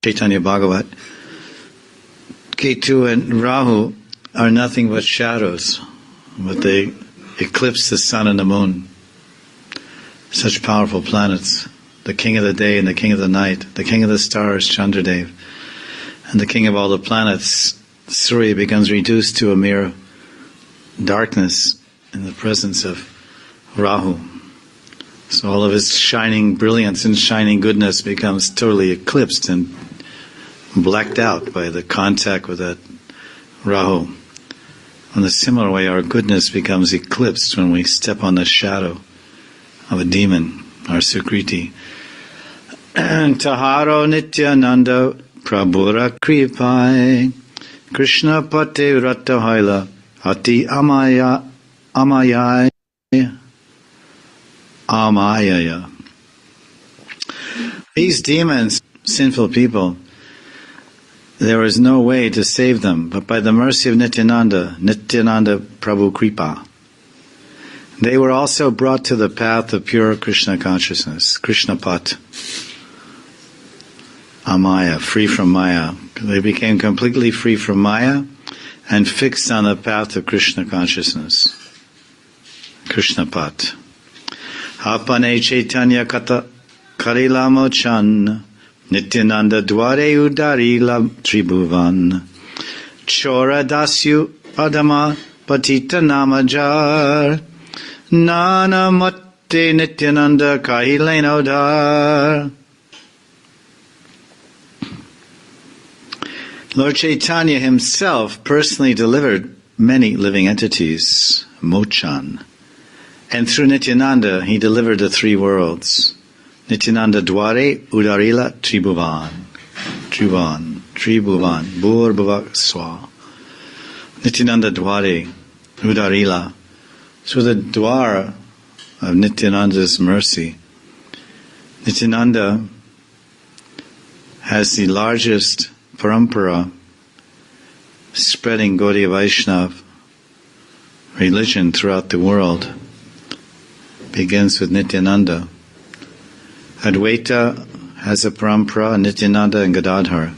Chaitanya Bhagavat, Ketu and Rahu are nothing but shadows, but they eclipse the sun and the moon. Such powerful planets. The king of the day and the king of the night, the king of the stars, Chandradev, and the king of all the planets, Surya, becomes reduced to a mere darkness in the presence of Rahu. So all of his shining brilliance and shining goodness becomes totally eclipsed and blacked out by the contact with that Rahu. In a similar way, our goodness becomes eclipsed when we step on the shadow of a demon, our Sukriti. Taharo Nityananda Prabhura Kripai Krishna Pate Ratahaila Hati Amayaya Amayaya. These demons, sinful people, there was no way to save them, but by the mercy of Nityananda Prabhu Kripa, they were also brought to the path of pure Krishna consciousness, Krishna Pat, Amaya, free from Maya. They became completely free from Maya and fixed on the path of Krishna consciousness, Krishna Pat. Apane Chaitanya Kata Karila Mochan Nityananda Dware Udarila Tribhuvan Chora Dasyu Padama Patita Namajar Nana Matte Nityananda Kahilenodar. Lord Chaitanya himself personally delivered many living entities, Mochan. And through Nityananda, he delivered the three worlds. Nityananda Dware Udarila Tribhuvan. Tribhuvan. Bhur Bhuvak Swa. Nityananda Dware Udarila. Through the Dwara of Nityananda's mercy, Nityananda has the largest parampara spreading Gaudiya Vaishnava religion throughout the world. Begins with Nityananda. Advaita has a parampara, Nityananda and Gadadhar.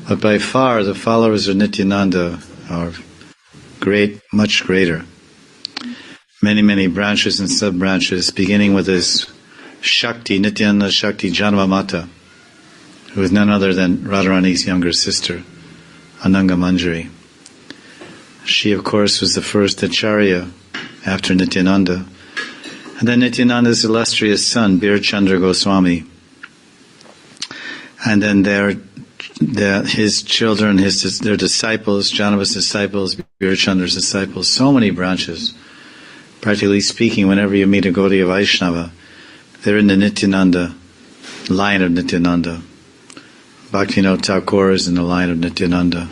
But by far the followers of Nityananda are great, much greater. Many, many branches and sub-branches, beginning with his Shakti, Nityananda Shakti Janamata, who is none other than Radharani's younger sister, Ananga Manjari. She, of course, was the first Acharya after Nityananda. And then Nityananda's illustrious son, Bir Chandra Goswami. And then his children, their disciples, Janava's disciples, Bir Chandra's disciples, so many branches. Practically speaking, whenever you meet a Gaudiya Vaishnava, they're in the Nityananda line of Nityananda. Bhaktivinoda Thakur is in the line of Nityananda.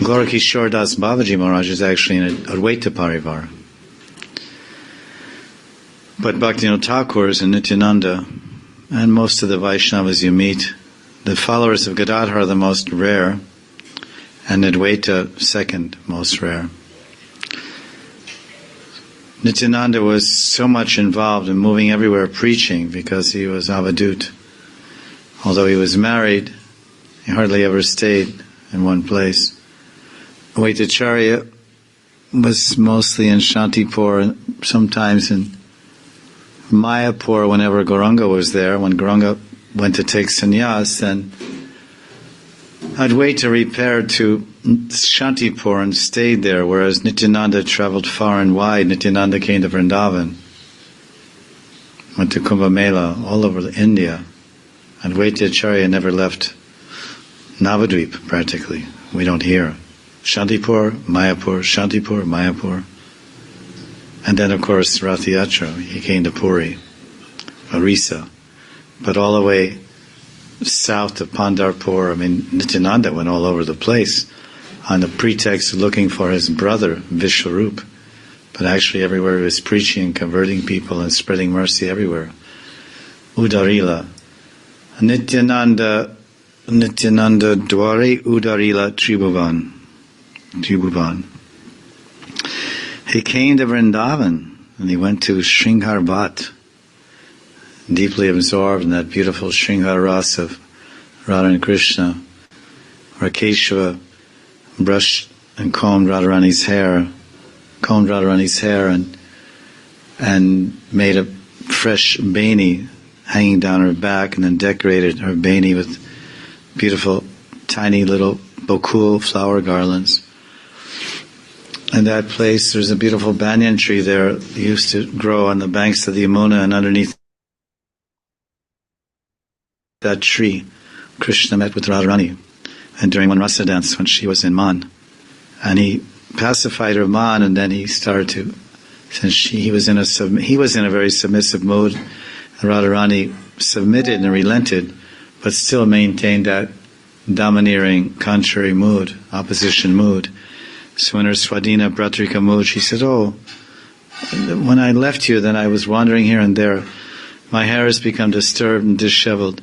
Gaura Das Babaji Maharaj is actually in Advaita Parivar. But Bhaktivinoda Thakur is in Nityananda, and most of the Vaishnavas you meet, the followers of Gadadhar are the most rare, and Advaita second most rare. Nityananda was so much involved in moving everywhere preaching because he was Avadut. Although he was married, he hardly ever stayed in one place. Advaitacharya was mostly in Shantipur and sometimes in Mayapur whenever Gauranga was there. When Gauranga went to take sannyas, then Advaita repaired to Shantipur and stayed there, whereas Nityananda traveled far and wide. Nityananda came to Vrindavan, went to Kumbh Mela, all over India. Advaitacharya never left Navadvip, practically. We don't hear. Shantipur, Mayapur. And then, of course, Rathayatra, he came to Puri, Orissa. But all the way south of Pandharpur, Nityananda went all over the place on the pretext of looking for his brother, Vishwarup. But actually everywhere he was preaching, converting people, and spreading mercy everywhere. Udarila. Nityananda Dware Udarila Tribhuvan. He came to Vrindavan and he went to Sringhar Bhat, deeply absorbed in that beautiful Sringhar Ras of Radha and Krishna, where Keshava brushed and combed Radharani's hair, and made a fresh bani hanging down her back, and then decorated her bani with beautiful tiny little bokul flower garlands. In that place, there's a beautiful banyan tree there. It used to grow on the banks of the Yamuna, and underneath that tree, Krishna met with Radharani, and during one rasa dance when she was in Man, and he pacified her Man, and then he started to, since he was in a very submissive mood, Radharani submitted and relented, but still maintained that domineering, contrary mood, opposition mood. So in her Swadhina Bratrika mood, she said, "Oh, when I left you, then I was wandering here and there. My hair has become disturbed and disheveled.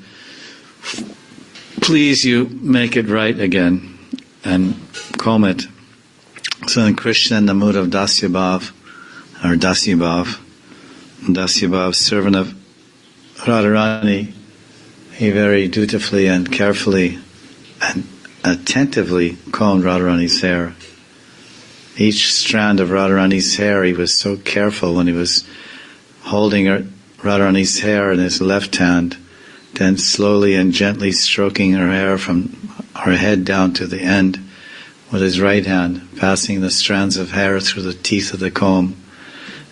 Please, you make it right again and comb it." So then Krishna, in the mood of Dasyabhav, or Dasyabhav, servant of Radharani, he very dutifully and carefully and attentively combed Radharani's hair. Each strand of Radharani's hair, he was so careful when he was holding Radharani's hair in his left hand, then slowly and gently stroking her hair from her head down to the end with his right hand, passing the strands of hair through the teeth of the comb,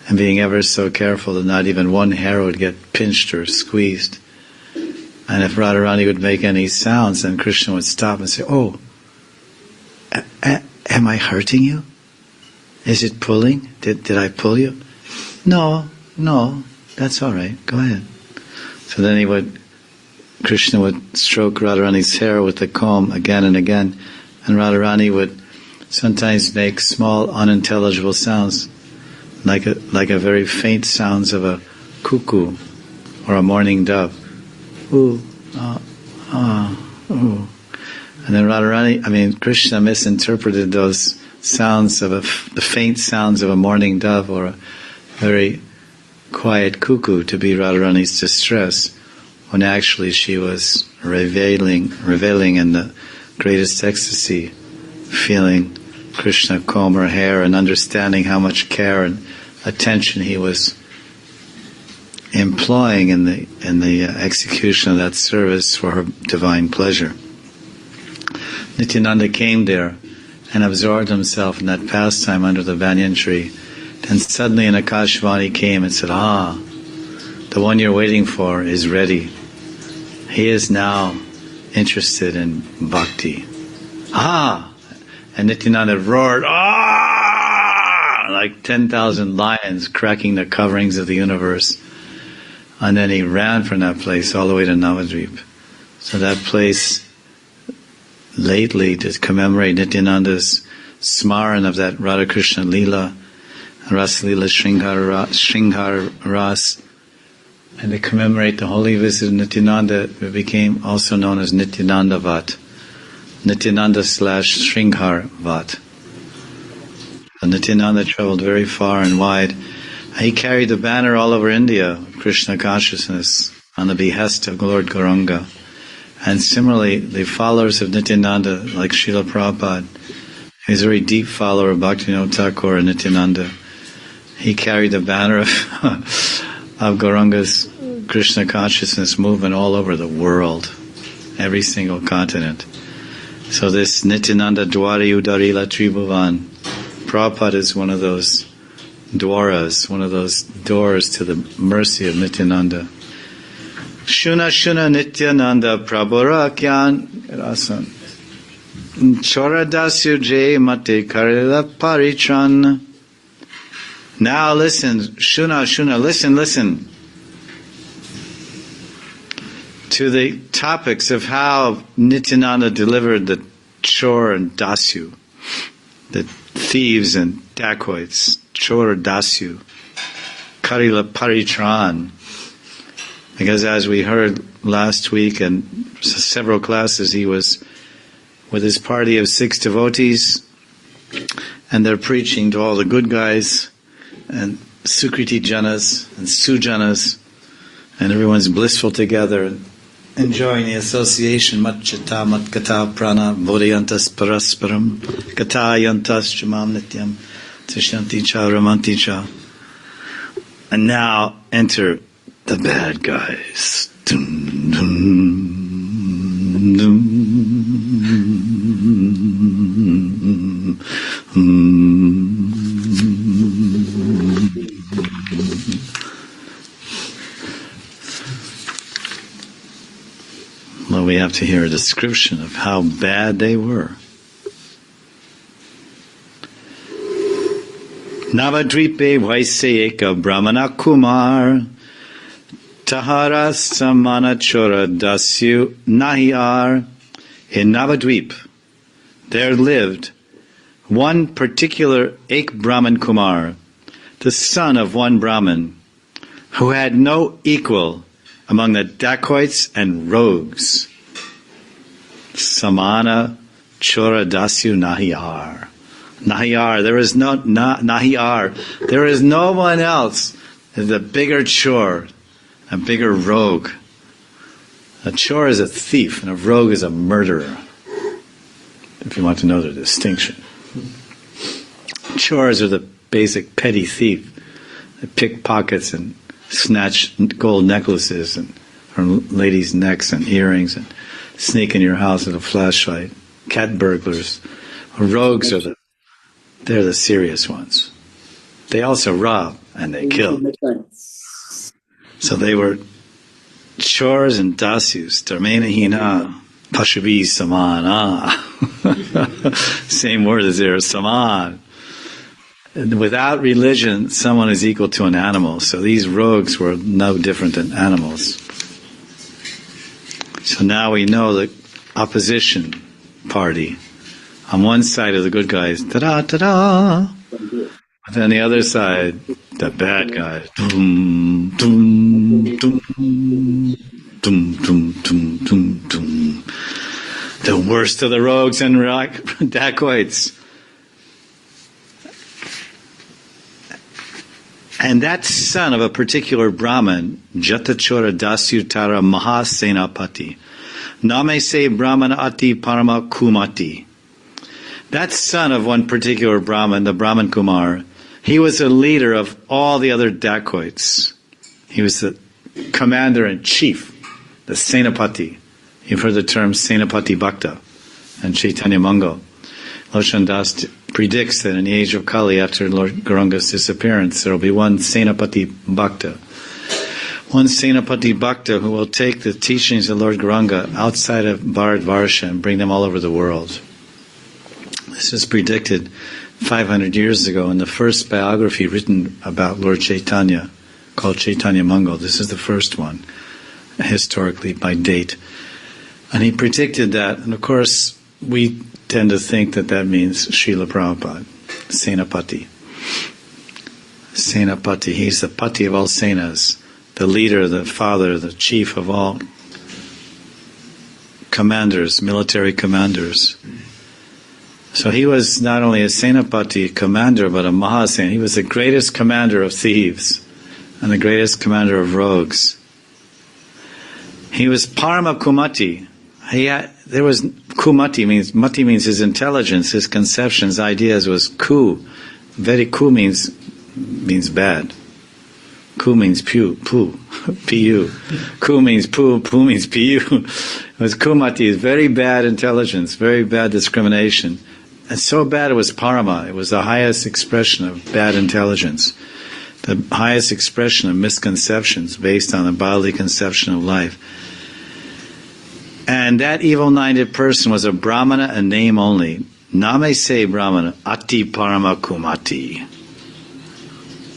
and being ever so careful that not even one hair would get pinched or squeezed. And if Radharani would make any sounds, then Krishna would stop and say, "Oh, am I hurting you? Is it pulling? Did I pull you?" No, that's all right, go ahead. So then Krishna would stroke Radharani's hair with the comb again and again, and Radharani would sometimes make small unintelligible sounds, like a very faint sounds of a cuckoo or a mourning dove. Ooh, ooh. And then Krishna misinterpreted those sounds of the faint sounds of a mourning dove or a very quiet cuckoo to be Radharani's distress, when actually she was reveling in the greatest ecstasy, feeling Krishna comb her hair and understanding how much care and attention he was employing in the execution of that service for her divine pleasure. Nityananda came there and absorbed himself in that pastime under the banyan tree. Then suddenly an Akashvani came and said, the one you're waiting for is ready. He is now interested in bhakti. And Nityananda roared, like 10,000 lions cracking the coverings of the universe. And then he ran from that place all the way to Navadvip. So that place, lately, to commemorate Nityananda's smaran of that Radha Krishna Leela, Ras Leela Shringhar Ras, and to commemorate the holy visit of Nityananda, it became also known as Nityananda Vat. Nityananda / Shringhar Vat. And Nityananda traveled very far and wide. He carried the banner all over India, Krishna consciousness, on the behest of Lord Gauranga. And similarly, the followers of Nityananda, like Srila Prabhupada, he's a very deep follower of Bhaktivinoda Thakur and Nityananda. He carried the banner of Gauranga's Krishna consciousness movement all over the world, every single continent. So this Nityananda Dwari Udarila Tribhuvan, Prabhupada is one of those dwaras, one of those doors to the mercy of Nityananda. Shuna Shuna Nityananda Prabhurakyan Rasan Chora Dasyu Jay Mate Karila Parichan. Now listen, Shuna, listen to the topics of how Nityananda delivered the Chor and Dasyu, the thieves and dacoits, Chor Dasyu, Karila Paritran. Because as we heard last week and several classes, he was with his party of 6 devotees, and they're preaching to all the good guys, and Sukriti Janas and Sujanas, and everyone's blissful together. enjoying the association, Matchata, Matkata, Prana, Bodhayantas, Parasparam, Katayantas, Chamam Nityam, Tishanti Cha, Ramanti Cha. And now enter the bad guys. Dum, dum, dum, Well, we have to hear a description of how bad they were. Navadvipe Vaiseyeka Brahmana Kumar Tahara Samana Chora Dasyu Nahiyar. In Navadvip there lived one particular Ek Brahman Kumar, the son of one Brahman, who had no equal among the dacoits and rogues. Samana Chora Dasyu Nahiyar. Nahiyar, there is no Nahiyar. There is no one else. There's a bigger chore, a bigger rogue. A chore is a thief, and a rogue is a murderer. If you want to know the distinction, chores are the basic petty thief. They pick pockets and snatch gold necklaces and from ladies' necks and earrings and sneak in your house with a flashlight. Cat burglars. Rogues are they're the serious ones. They also rob and they kill. So they were chores and dasyus. Dharmena hina pashavi samana. Same word as there, saman. And without religion, someone is equal to an animal. So these rogues were no different than animals. So now we know the opposition party. On one side of the good guys, ta-da, ta-da. But on the other side, the bad guys. Dum, dum, dum, dum, dum, dum, dum, dum. The worst of the rogues and dacoits. And that son of a particular Brahman, Jatachora Dasyutara Mahasenapati, Name se Brahmana Ati Parama Kumati. That son of one particular Brahman, the Brahman Kumar, he was the leader of all the other dacoits. He was the commander-in-chief, the Senapati. You've heard the term Senapati Bhakta and Chaitanya Mangal. Loshan Das predicts that in the age of Kali, after Lord Gauranga's disappearance, there will be one Senapati Bhakta. One Senapati Bhakta who will take the teachings of Lord Gauranga outside of Bharatvarsha and bring them all over the world. This was predicted 500 years ago in the first biography written about Lord Chaitanya, called Chaitanya Mangal. This is the first one, historically by date. And he predicted that, and of course we tend to think that that means Srila Prabhupada, Senapati. Senapati, he's the pati of all senas, the leader, the father, the chief of all commanders, military commanders. So he was not only a Senapati commander, but a Mahasena. He was the greatest commander of thieves and the greatest commander of rogues. He was Parama Kumati. There was Kumati means, Mati means his intelligence, his conceptions, ideas was Ku. Very Ku means bad. Ku means pu, P-U. Ku means pu means P-U. It was Kumati, very bad intelligence, very bad discrimination. And so bad it was Parama. It was the highest expression of bad intelligence. The highest expression of misconceptions based on a bodily conception of life. And that evil-minded person was a Brahmana, a name only. Name se Brahmana, Ati Parama Kumati.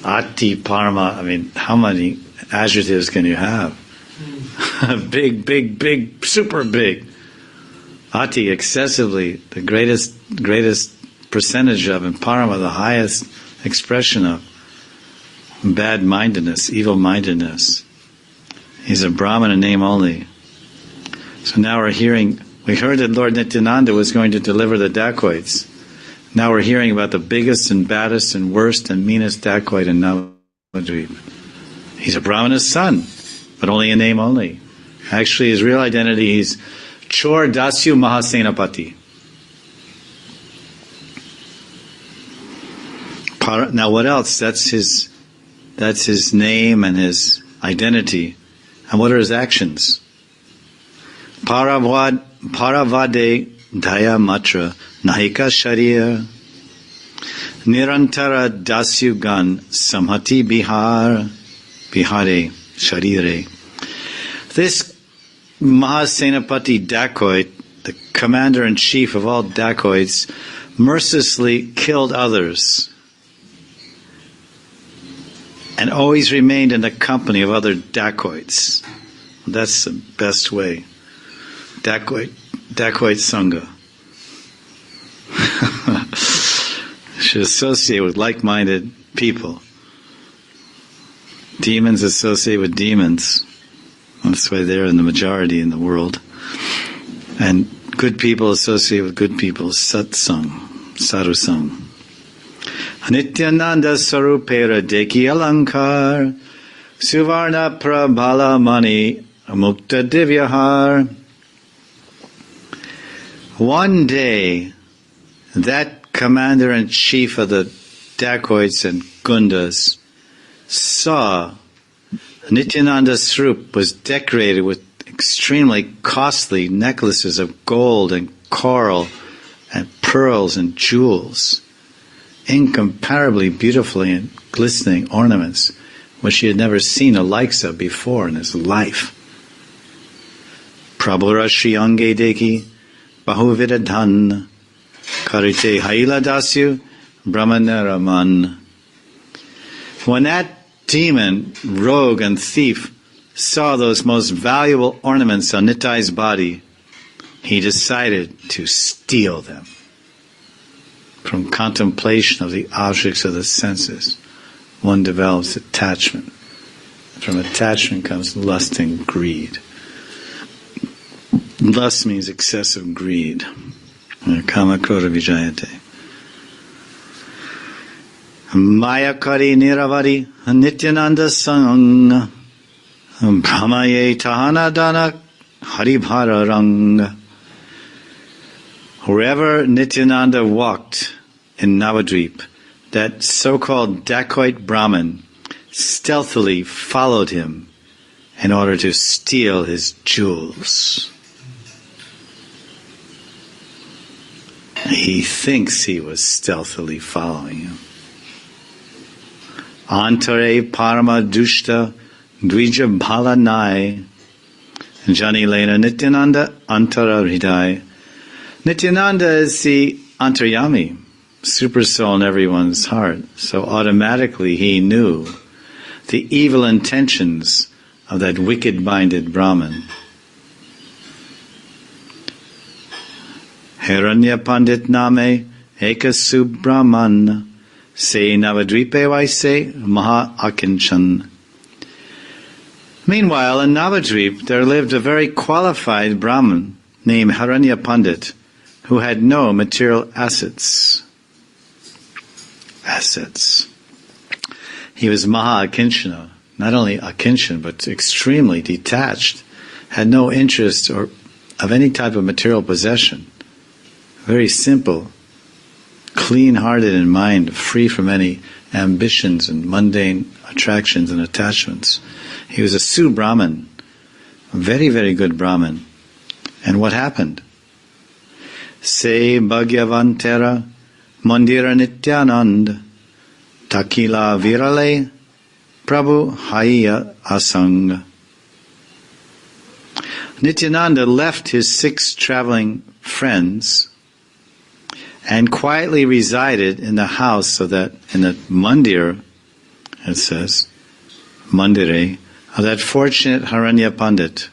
Ati Parama, I mean, how many adjectives can you have? Big, big, big, super big. Ati, excessively, the greatest percentage of, and Parama, the highest expression of bad-mindedness, evil-mindedness. He's a Brahmana name only. So now we heard that Lord Nityananda was going to deliver the dacoits. Now we're hearing about the biggest and baddest and worst and meanest dacoit in Navadvip. He's a Brahmana's son, but only a name only. Actually, his real identity is Chor Dasyu Mahasenapati. Now, what else? That's his name and his identity. And what are his actions? Paravade Daya Matra Nahika Sharir Nirantara Dasyugan Samhati Bihare Sharire. This Mahasenapati dacoit, the commander-in-chief of all dacoits, mercilessly killed others and always remained in the company of other dacoits. That's the best way. Dacoit Sangha. Should associate with like-minded people. Demons associate with demons. That's why they're in the majority in the world. And good people associate with good people. Satsang, Sarusang. Nityananda Sarupera Deki Alankar Suvarna Prabhala Mani Mukta Divyahar. One day, that commander-in-chief of the dacoits and gundas saw Nityananda Swarup was decorated with extremely costly necklaces of gold and coral and pearls and jewels, incomparably beautifully and glistening ornaments, which he had never seen the likes of before in his life. Prabhura Shriyange Deki Bahuvida Dhan Karite Haila Dasyu Brahmanaraman. When that demon, rogue and thief saw those most valuable ornaments on Nitai's body, he decided to steal them. From contemplation of the objects of the senses, one develops attachment. From attachment comes lust and greed. Lust means excessive greed. Kama krodha vijayate. Mayakari Niravari Nityananda Sang Brahmaye Tahana Dana Haribhara Rang. Wherever Nityananda walked in Navadvip, that so-called dacoit Brahmin stealthily followed him in order to steal his jewels. He thinks he was stealthily following him. Antare Parama Dushta Dvija Bhalanai Jani Lena Nityananda Antara Hridai. Nityananda is the Antaryami, super soul in everyone's heart. So automatically he knew the evil intentions of that wicked-minded Brahmin. Hiranya Pandit Name Eka Subbrahman Se Navadvipe Vaise Maha Akinchan. Meanwhile, in Navadvip there lived a very qualified Brahmin named Hiranya Pandit, who had no material assets. He was Maha Akinchana, not only Akinchan, but extremely detached, had no interest or of any type of material possession. Very simple, clean-hearted in mind, free from any ambitions and mundane attractions and attachments. He was a Su-Brahmin, a very, very good Brahmin. And what happened? Se Bhagyavantera Mandira Nityanand Takila Virale Prabhu Haya Asang. Nityananda left his 6 traveling friends and quietly resided in the house of that, in the mandir, it says, mandire, of that fortunate Hiranya Pandit.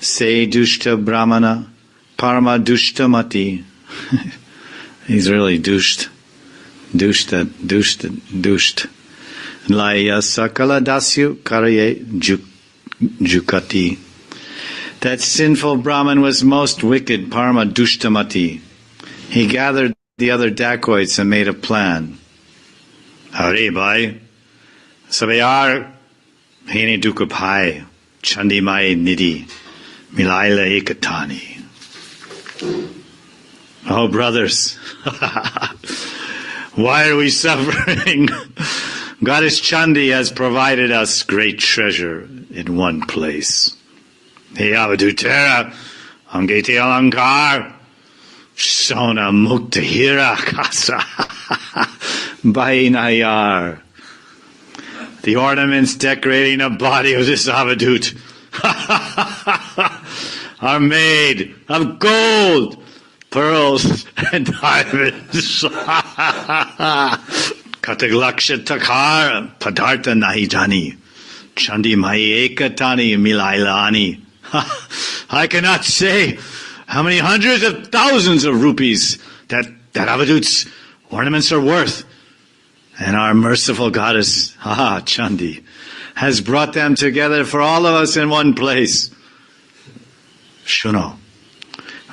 Se Dushta Brahmana Parama Dushta Mati. He's really dushed. Dusht. Laya Sakala Dasyu Karaye Jukati. That sinful Brahmin was most wicked, Parama Dushtamati. He gathered the other dacoits and made a plan. Hare bhai, sabiyar hini dukup hai. Chandimai Nidhi Milaila Ekatani. Oh, brothers, why are we suffering? Goddess Chandi has provided us great treasure in one place. Hey Avadutera, Angeti Alankar, Sona Muktahira Kasa, Bainayar. The ornaments decorating the body of this Avadut are made of gold, pearls, and diamonds. Kataglaksha Takar, Padartha Nahijani, Chandi Mai Ekatani Milailani. I cannot say how many hundreds of thousands of rupees that Avadut's ornaments are worth. And our merciful goddess, Chandi, has brought them together for all of us in one place. Shuno,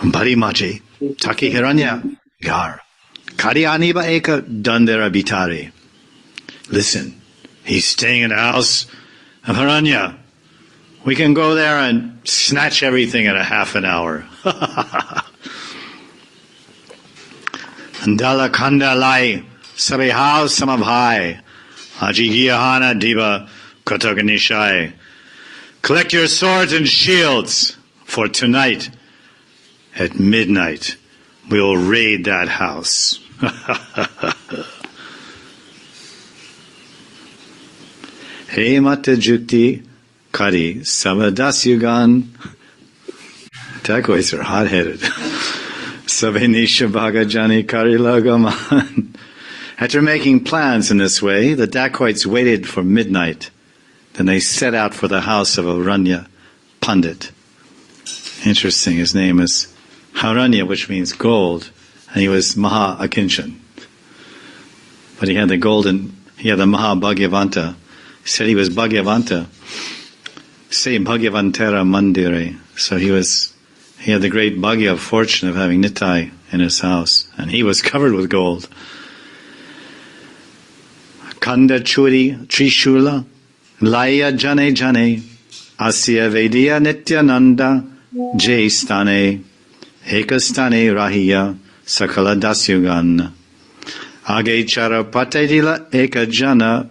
Bari Maji, Taki Hiranya, Gar, Kari Aniba Eka Dandera Bitari. Listen, he's staying in the house of Hiranya. We can go there and snatch everything in a half an hour. Andala Kanda Lai. Sabihao Samabhai, Ajigiyahana Diva Kotoganishai. Collect your swords and shields, for tonight, at midnight, we will raid that house. Hey Mata Jukti Kari Savadasyugan. Dacoits are hot-headed. Sabenisha Bhagajani Kari Lagaman. After making plans in this way, the dacoits waited for midnight. Then they set out for the house of Aranya Pandit. Interesting, his name is Haranya, which means gold, and he was Maha Akinchan. But he had the Maha Bhagavanta. He said he was Bhagavanta. Say Bhagavantara Mandire. So he had the great Bhagya fortune of having Nitai in his house, and he was covered with gold. Kanda Churi Trishula Laya Jane Jane Asya Vedya Nityananda Jaystane Ekastane Rahiya Sakala Dasyugan Age Chara Pate Dila Ekajana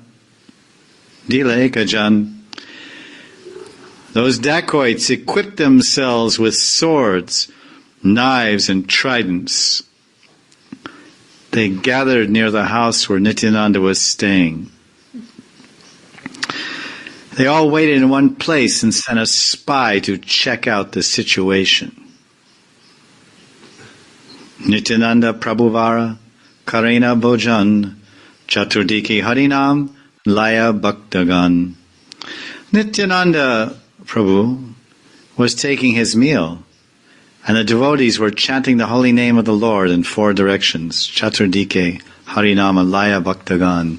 Dila Ekajan. Those dacoits equipped themselves with swords, knives, and tridents. They gathered near the house where Nityananda was staying. They all waited in one place and sent a spy to check out the situation. Nityananda Prabhuvara, Karena Bhojan, Chaturdiki Harinam, Laya Bhaktagan. Nityananda Prabhu was taking his meal, and the devotees were chanting the holy name of the Lord in four directions. Chaturdike, Harinama, Laya, Bhaktagan.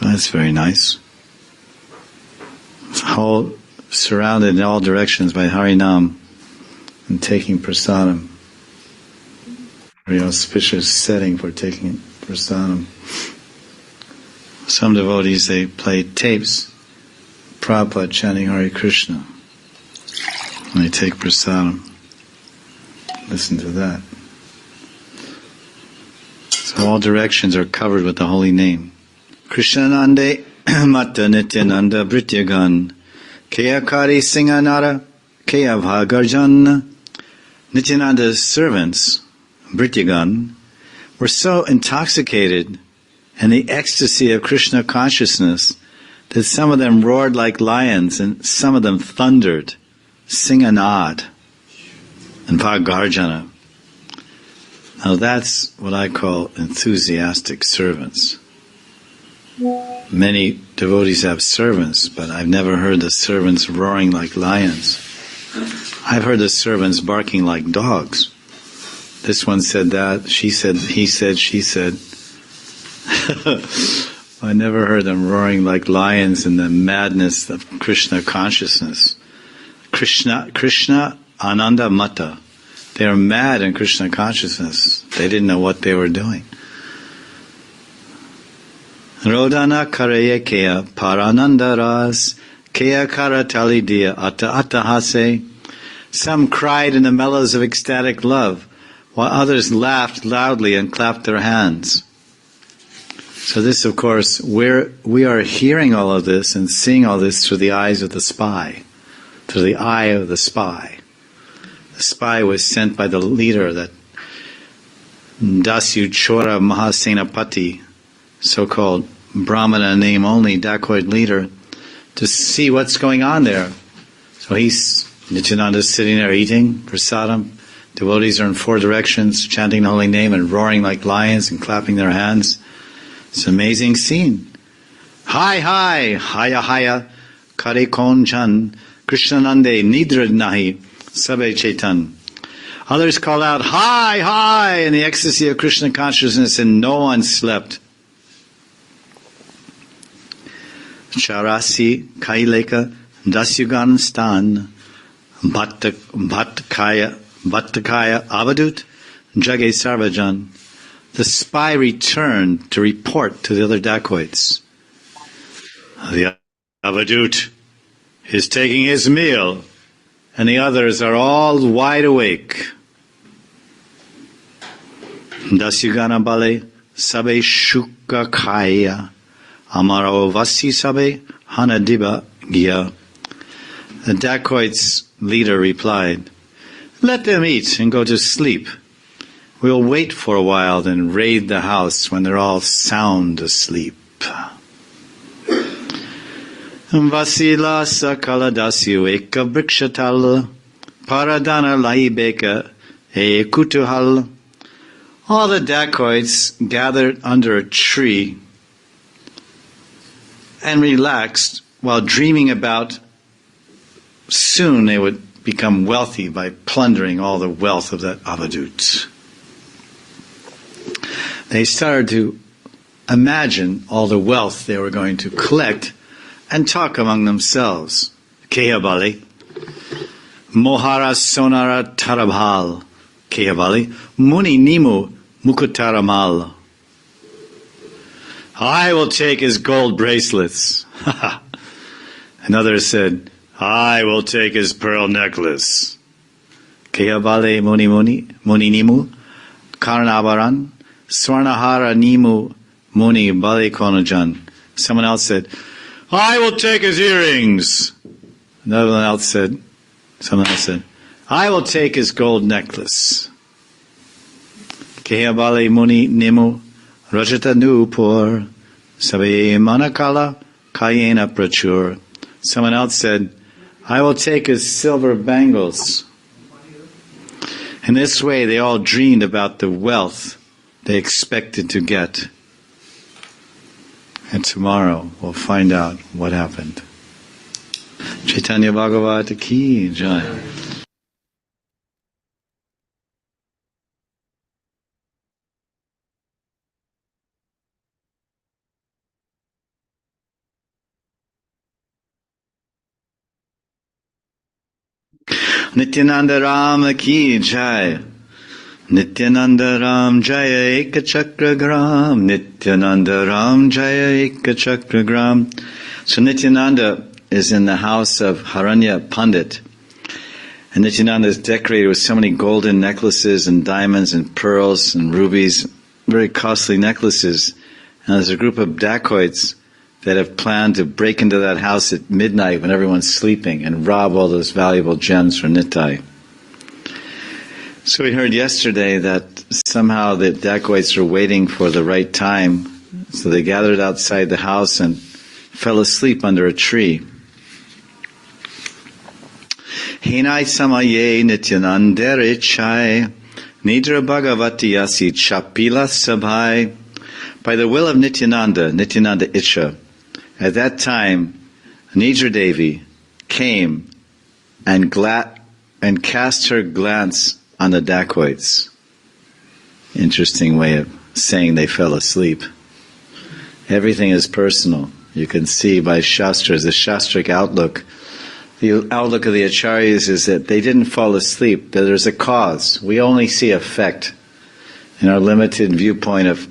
Well, that's very nice. Whole surrounded in all directions by Harinam and taking prasadam. Very auspicious setting for taking prasadam. Some devotees, they play tapes, Prabhupada chanting Hare Krishna. And they take prasadam. Listen to that. So all directions are covered with the holy name. Krishnanande Mata Nityananda Brityagan Kayakari Singanara Kayabhagarjan. Nityananda's servants, Brityagan, were so intoxicated in the ecstasy of Krishna consciousness that some of them roared like lions and some of them thundered, Singanad, and Bhagarjana. Now that's what I call enthusiastic servants. Many devotees have servants, but I've never heard the servants roaring like lions. I've heard the servants barking like dogs. This one said that, she said, he said, she said. I never heard them roaring like lions in the madness of Krishna consciousness. Krishna Ananda Mata. They are mad in Krishna consciousness. They didn't know what they were doing. Rodana Karayakya Parananda Ras Kea kara talidia atta attahase. Some cried in the mellows of ecstatic love, while others laughed loudly and clapped their hands. So this, of course, we are hearing all of this and seeing all this through the eyes of the spy, through the eye of the spy. The spy was sent by the leader, that Dasyu Chora Mahasenapati, so-called Brahmana name only dacoit leader, to see what's going on there. So Nityananda's sitting there eating prasadam. Devotees are in four directions, chanting the holy name and roaring like lions and clapping their hands. It's an amazing scene. Hi, hi, haya, haya, kare kon chan, Krishnanande nidra nahi, sabe chetan. Others call out, hi, hi, in the ecstasy of Krishna consciousness, and no one slept. Charasi kaileka dasyugan stan, bhattakaya avadut, jage sarvajan. The spy returned to report to the other dacoits. The avadut is taking his meal, and the others are all wide awake. Dasyugana bale sabe shuka kaya, amaro vasi sabe hanadiba gya. The dacoits' leader replied, "Let them eat and go to sleep. We'll wait for a while, then raid the house when they're all sound asleep." Vasila sakala dasyu eka brikshatal, paradana laibeka e kutuhal. All the dacoits gathered under a tree and relaxed while dreaming about soon they would become wealthy by plundering all the wealth of that avadut. They started to imagine all the wealth they were going to collect and talk among themselves. Kehabali, Mohara Sonara Tarabhal, Kehabali, Muni Nimu Mukutaramal. I will take his gold bracelets. Another said, I will take his pearl necklace. Kehabale Muni Nimu Karnavaran Swarnahara Nimu Muni Bale Konajan. Someone else said, I will take his earrings. Someone else said, I will take his gold necklace. Kehabale Muni Nimu Rajata Nupur Sabe Manakala Kayena Prachur. Someone else said, I will take his silver bangles. In this way, they all dreamed about the wealth they expected to get. And tomorrow, we'll find out what happened. Chaitanya Bhagavata Ki Jai. Nityananda Ram Ki Jai. Nityananda Ram Jaya Eka Chakra Gram. Nityananda Ram Jaya Eka Chakra Gram. So Nityananda is in the house of Haranya Pandit. And Nityananda is decorated with so many golden necklaces and diamonds and pearls and rubies, very costly necklaces. And there's a group of dacoits that have planned to break into that house at midnight when everyone's sleeping and rob all those valuable gems for Nittai. So we heard yesterday that somehow the dacoits were waiting for the right time, so they gathered outside the house and fell asleep under a tree. Hinai samaye nityanandere chai, nidra bhagavati yasi chapila sabhai. By the will of Nityananda Isha, at that time, Nidra Devi came and cast her glance on the dacoits. Interesting way of saying they fell asleep. Everything is personal. You can see by Shastras, the Shastric outlook. The outlook of the Acharyas is that they didn't fall asleep, that there's a cause. We only see effect in our limited viewpoint of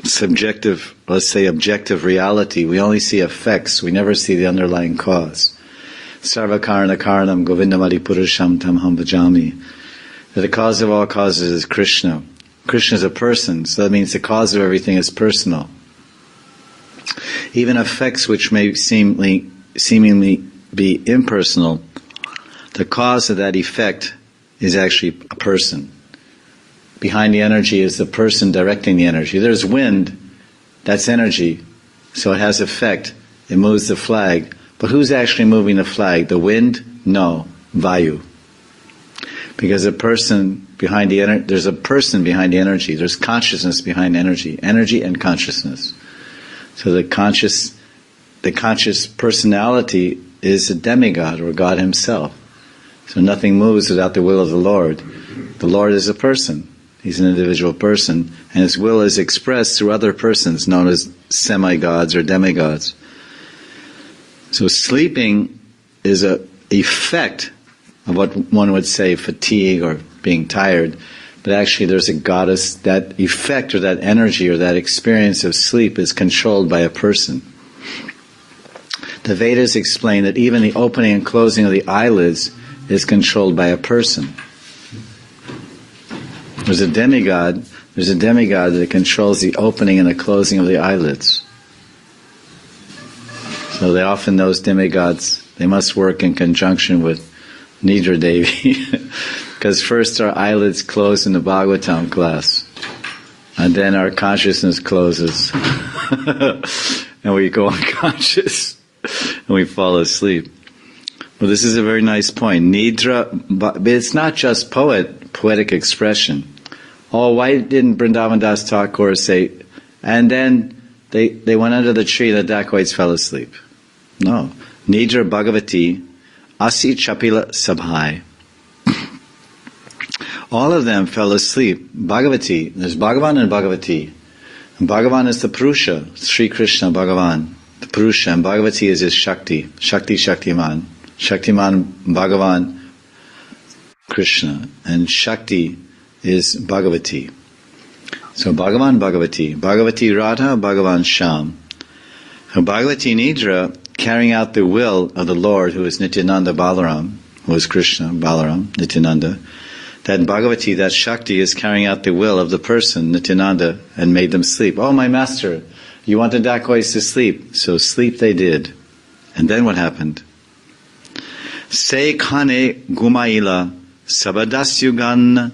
subjective, let's say objective reality, we only see effects, we never see the underlying cause. Sarva karana karanam govindamadi purusham tamham bhajami. The cause of all causes is Krishna. Krishna is a person, so that means the cause of everything is personal. Even effects which may seemingly be impersonal, the cause of that effect is actually a person. Behind the energy is the person directing the energy. There's wind, that's energy, so it has effect, it moves the flag. But who's actually moving the flag? The wind? No, Vayu. Because there's a person behind the energy, there's consciousness behind energy and consciousness. So the conscious personality is a demigod, or God himself. So nothing moves without the will of the Lord. The Lord is a person. He's an individual person, and his will is expressed through other persons known as semi-gods or demigods. So sleeping is an effect of what one would say fatigue or being tired, but actually there's a goddess. That effect or that energy or that experience of sleep is controlled by a person. The Vedas explain that even the opening and closing of the eyelids is controlled by a person. There's a demigod that controls the opening and the closing of the eyelids. So they often, those demigods, they must work in conjunction with Dhira Devi. Because first our eyelids close in the Bhagavatam class, and then our consciousness closes. And we go unconscious, and we fall asleep. Well, this is a very nice point. Nidra, but it's not just poetic expression. Oh, why didn't Vrindavan Das Thakur say, and then they went under the tree and the dacoits fell asleep? No. Nidra Bhagavati, Asi Chapila Sabhai. All of them fell asleep. Bhagavati, there's Bhagavan and Bhagavati. And Bhagavan is the Purusha, Sri Krishna Bhagavan, the Purusha, and Bhagavati is his Shakti, Shaktiman. Shaktiman Bhagavan Krishna, and Shakti is Bhagavati. So Bhagavan Bhagavati, Bhagavati Radha, Bhagavan Sham. So Bhagavati Nidra, carrying out the will of the Lord, who is Nityananda Balaram, who is Krishna, Balaram, Nityananda. That Bhagavati, that Shakti, is carrying out the will of the person, Nityananda, and made them sleep. Oh, my master, you want the dacoits to sleep. So sleep they did. And then what happened? Se khane gumaila sabadasyugan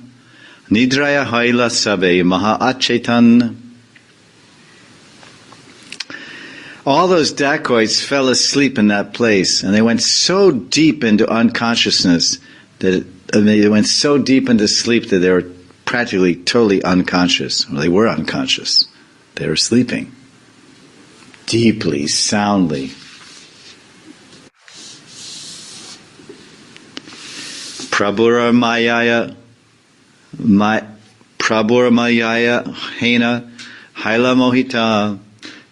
nidraya haila sabe maha achetan. All those dacoits fell asleep in that place, and they went so deep into unconsciousness they went so deep into sleep that they were practically totally unconscious. Well, they were unconscious. They were sleeping deeply, soundly. Prabhura Mayaya Hena Haila Mohita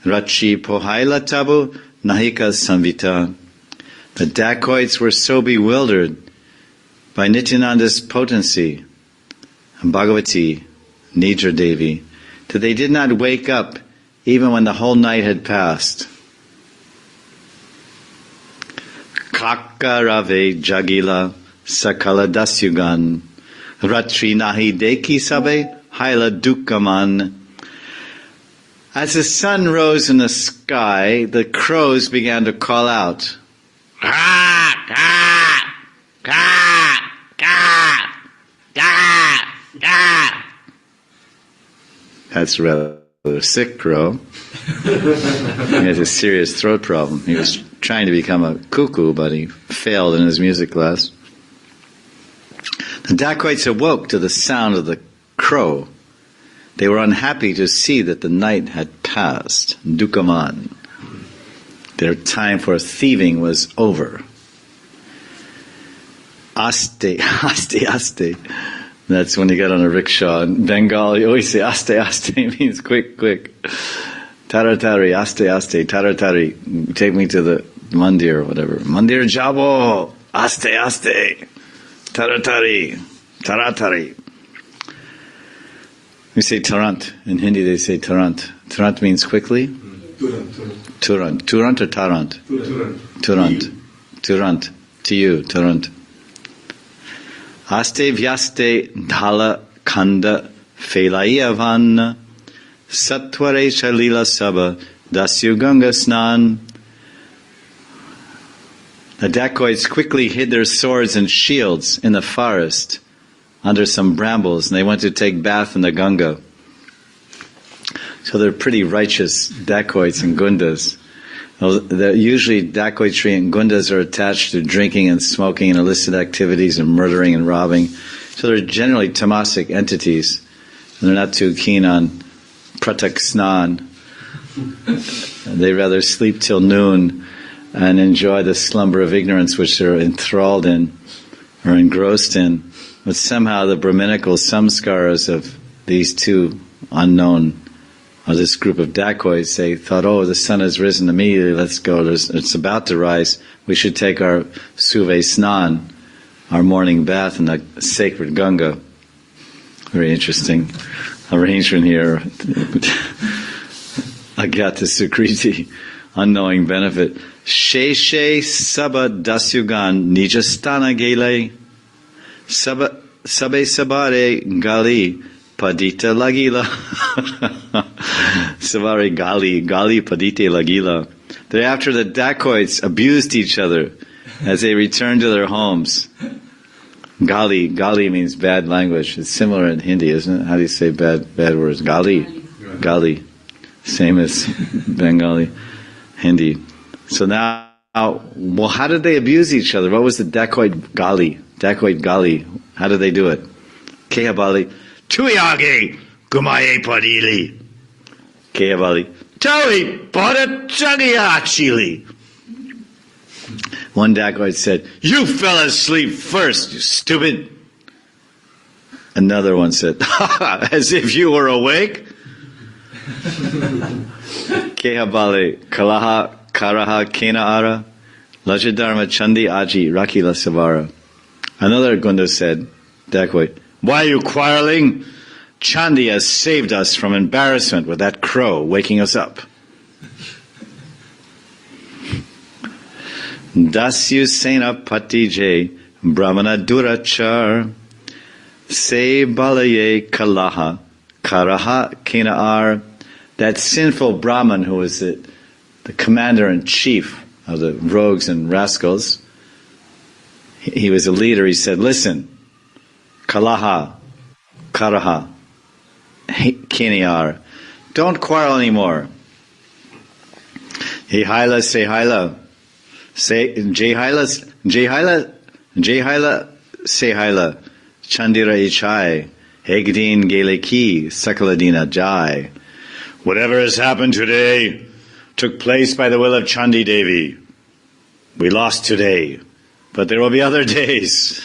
Rachi Pohaila Tabu Nahika Samvita. The dacoits were so bewildered by Nityananda's potency, and Bhagavati, Nidra Devi, that they did not wake up even when the whole night had passed. Kakarave Jagila Sakala Dasyugan Ratri Nahi Deki Sabe Haila Dukkaman. As the sun rose in the sky, the crows began to call out. Ka, ka, ka, ka, ka, ka. That's a rather sick crow. He has a serious throat problem. He was trying to become a cuckoo, but he failed in his music class. The dacoits awoke to the sound of the crow. They were unhappy to see that the night had passed. Dukkaman. Their time for thieving was over. Aste, aste, aste. That's when you get on a rickshaw. In Bengal, you always say aste, aste. It means quick, quick. Taratari, aste, aste, taratari. Take me to the mandir or whatever. Mandir jabo, aste, aste. Taratari, taratari. We say Tarant. In Hindi they say Tarant. Turant means quickly? Turant. Turant or Tarant? Turant. Turant. To you, Turant. Aste vyaste dhala kanda felaiyavan satvare shalila saba dasyu ganga snan. The dacoits quickly hid their swords and shields in the forest under some brambles, and they went to take bath in the Ganga. So they're pretty righteous dacoits and gundas. Usually dacoitry and gundas are attached to drinking and smoking and illicit activities and murdering and robbing. So they're generally tamasic entities. And they're not too keen on pratak snan. They rather sleep till noon and enjoy the slumber of ignorance which they're enthralled in or engrossed in. But somehow the Brahminical samskaras of these two unknown, or this group of dacoits, they thought, oh, the sun has risen immediately, let's go, it's about to rise, we should take our suve snan, our morning bath in the sacred Ganga. Very interesting arrangement here. Agyata Sukriti, unknowing benefit. Sheshe Saba Dasyugan Nijastana Gele Sabe Sabare Gali Padita Lagila. Sabare Gali Padite Lagila. Thereafter the dacoits abused each other as they returned to their homes. Gali means bad language. It's similar in Hindi, isn't it? How do you say bad words? Gali. Same as Bengali, Hindi. So now, well, how did they abuse each other? What was the dacoit gali? How did they do it? Kehabali, Tuyage Gumaye Padili. Kehabali, Tawi Padachaniachili. One dacoit said, you fell asleep first, you stupid. Another one said, as if you were awake. Kehabali, Kalaha, Karaha, Kena Ara, Lajadharma Chandi Aji, Rakila Savara. Another Gunda said, dacoit, why are you quarreling? Chandi has saved us from embarrassment with that crow waking us up. Dasyu Sena Pati J, Brahmana Durachar, Se Balaye Kalaha, Karaha Kena Ar. That sinful Brahman who was the commander-in-chief of the rogues and rascals, he was a leader. He said, listen, Kalaha, Karaha, Keniar, don't quarrel anymore. Jehaila, Sehaila, Jehaila, Sehaila, Chandira Ichai, Hegdin Geleki, Sakaladina Jai. Whatever has happened today took place by the will of Chandi Devi. We lost today, but there will be other days.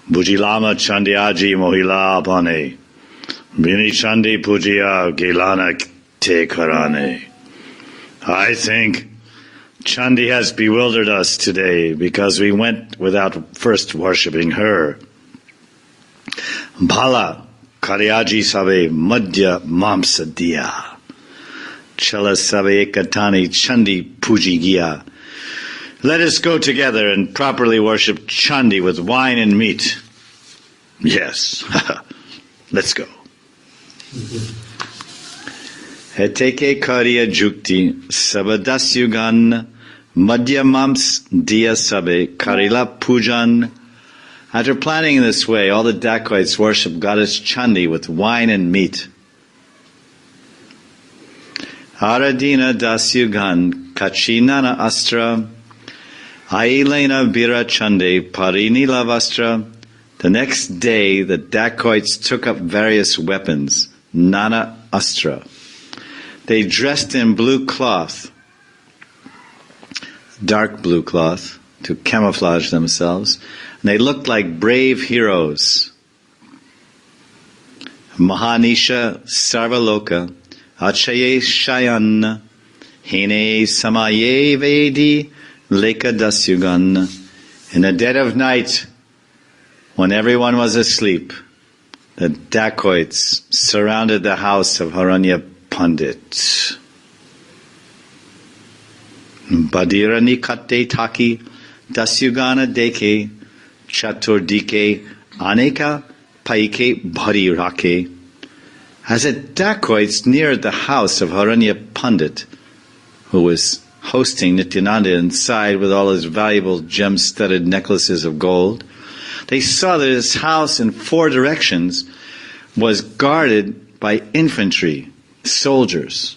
Bujilama Chandiaji Mohila Apane. Bini Chandi Pujiya Gilana Te Karane. I think Chandi has bewildered us today because we went without first worshipping her. Bhala Karyaji Sabe Madhya Mamsadiya Chala Sabe Ekatani Chandi Pujigiya. Let us go together and properly worship Chandi with wine and meat. Yes, let's go. Heteke Karya Jukti Sabadasyugan Madhya Mams Diya Sabe Karila Pujan. After planning in this way, all the dacoits worship goddess Chandi with wine and meat. Aradina Dasyugan Kachinana Astra Ailena Bira Chande Parinila Vastra. The next day, the dacoits took up various weapons, Nana Astra. They dressed in blue cloth, dark blue cloth, to camouflage themselves. And they looked like brave heroes. Mahanisha Sarvaloka Achaye Shayan Hine Samaye Vedi Leka Dasyugan. In the dead of night, when everyone was asleep, the dacoits surrounded the house of Haranya Pandit. Badira nikate taki dasyugana deke chaturdike aneka paike bhari rake. As the dacoits neared the house of Haranya Pandit, who was hosting Nityananda inside with all his valuable gem-studded necklaces of gold, they saw that his house in 4 directions was guarded by infantry, soldiers.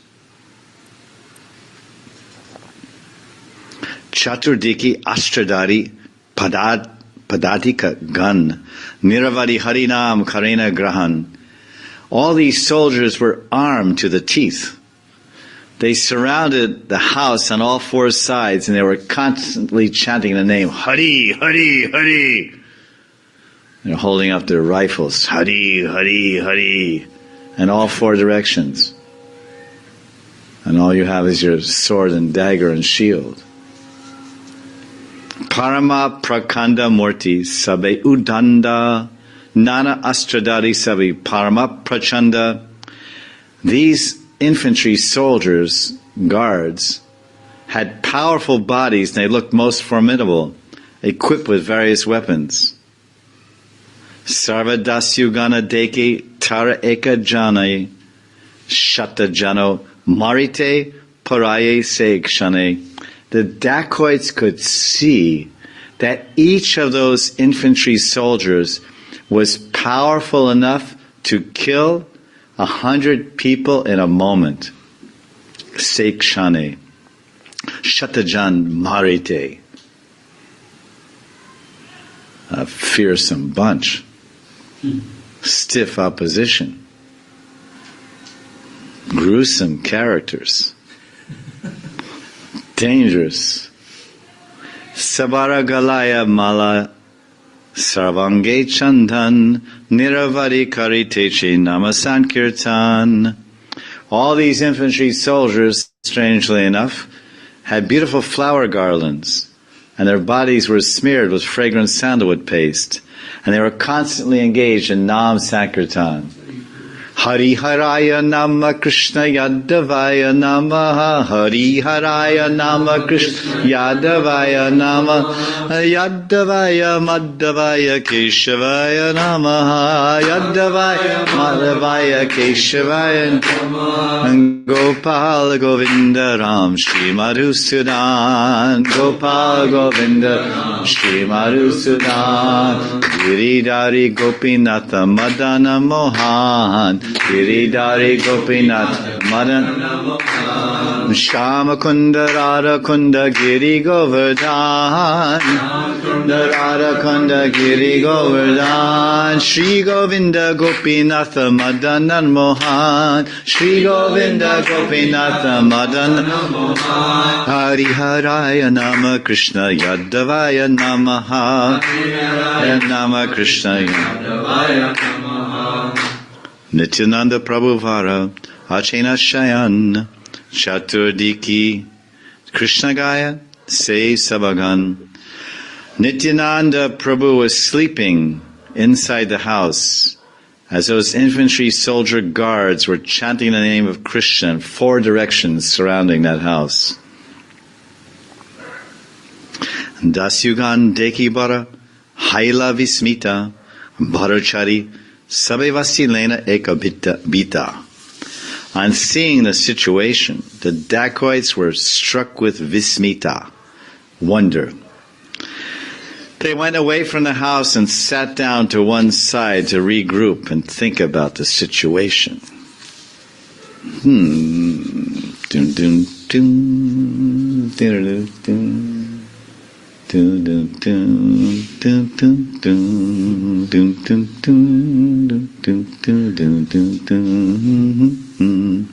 Chaturdiki Astradari Padatika Gan Niravadi Harinam Karena Grahan. All these soldiers were armed to the teeth. They surrounded the house on all 4 sides, and they were constantly chanting the name, Hari, Hari, Hari. They're holding up their rifles, Hari, Hari, Hari, in all 4 directions. And all you have is your sword and dagger and shield. Parama Prakanda Murti Sabe Udanda Nana Astradari Sabi Parama Prachanda. These infantry soldiers, guards, had powerful bodies and they looked most formidable, equipped with various weapons. Sarva Dasyugana Deke Tara Eka Janai Shata Jano Marite Paraye Sekshane. The dacoits could see that each of those infantry soldiers was powerful enough to kill 100 people in a moment. Sekshane. Shatajan Marite. A fearsome bunch. Stiff opposition. Gruesome characters. Dangerous. Sabara Galaya Mala Sarvange Chandan Niravari Karitechi Namasankirtan. All these infantry soldiers, strangely enough, had beautiful flower garlands, and their bodies were smeared with fragrant sandalwood paste, and they were constantly engaged in Nam Sankirtan. Hari Haraya Nama Krishna Yadavaya Nama Hari Haraya Nama Krishna Yadavaya Nama Yadavaya Madhavaya Keshavaya Nama Yadavaya Madhavaya Keshavaya Nama Gopal Govinda Ram Shri Madhusudan Gopal Govinda Ram Shri Madhusudan Giridhari Gopinatha Madana Mohan Giridhari Gopinath Madan Shama Kunda Radha Kunda Giri Govardhan Radha Kunda Giri Govardhan Shri Govinda Gopinatha Madanan Mohan Shri Govinda Gopinatha Madanan Mohan Hari Haraya Nama Krishna Yadavaya Namaha Nama Krishna Yadavaya Namaha Nityananda Prabhuvara Achena Shayan Chaturdiki Krishna Gaya Se Sabagan. Nityananda Prabhu was sleeping inside the house as those infantry soldier guards were chanting the name of Krishna in 4 directions surrounding that house. Dasyugan Deki Bara Haila Vismita Bharachari Sabe Vasilena Eka Bita. On seeing the situation, the dacoits were struck with vismita, wonder. They went away from the house and sat down to one side to regroup and think about the situation. Dun dun dun dun dun. Dun dun dun dun dun dun dun dun dun dun dun dun dun.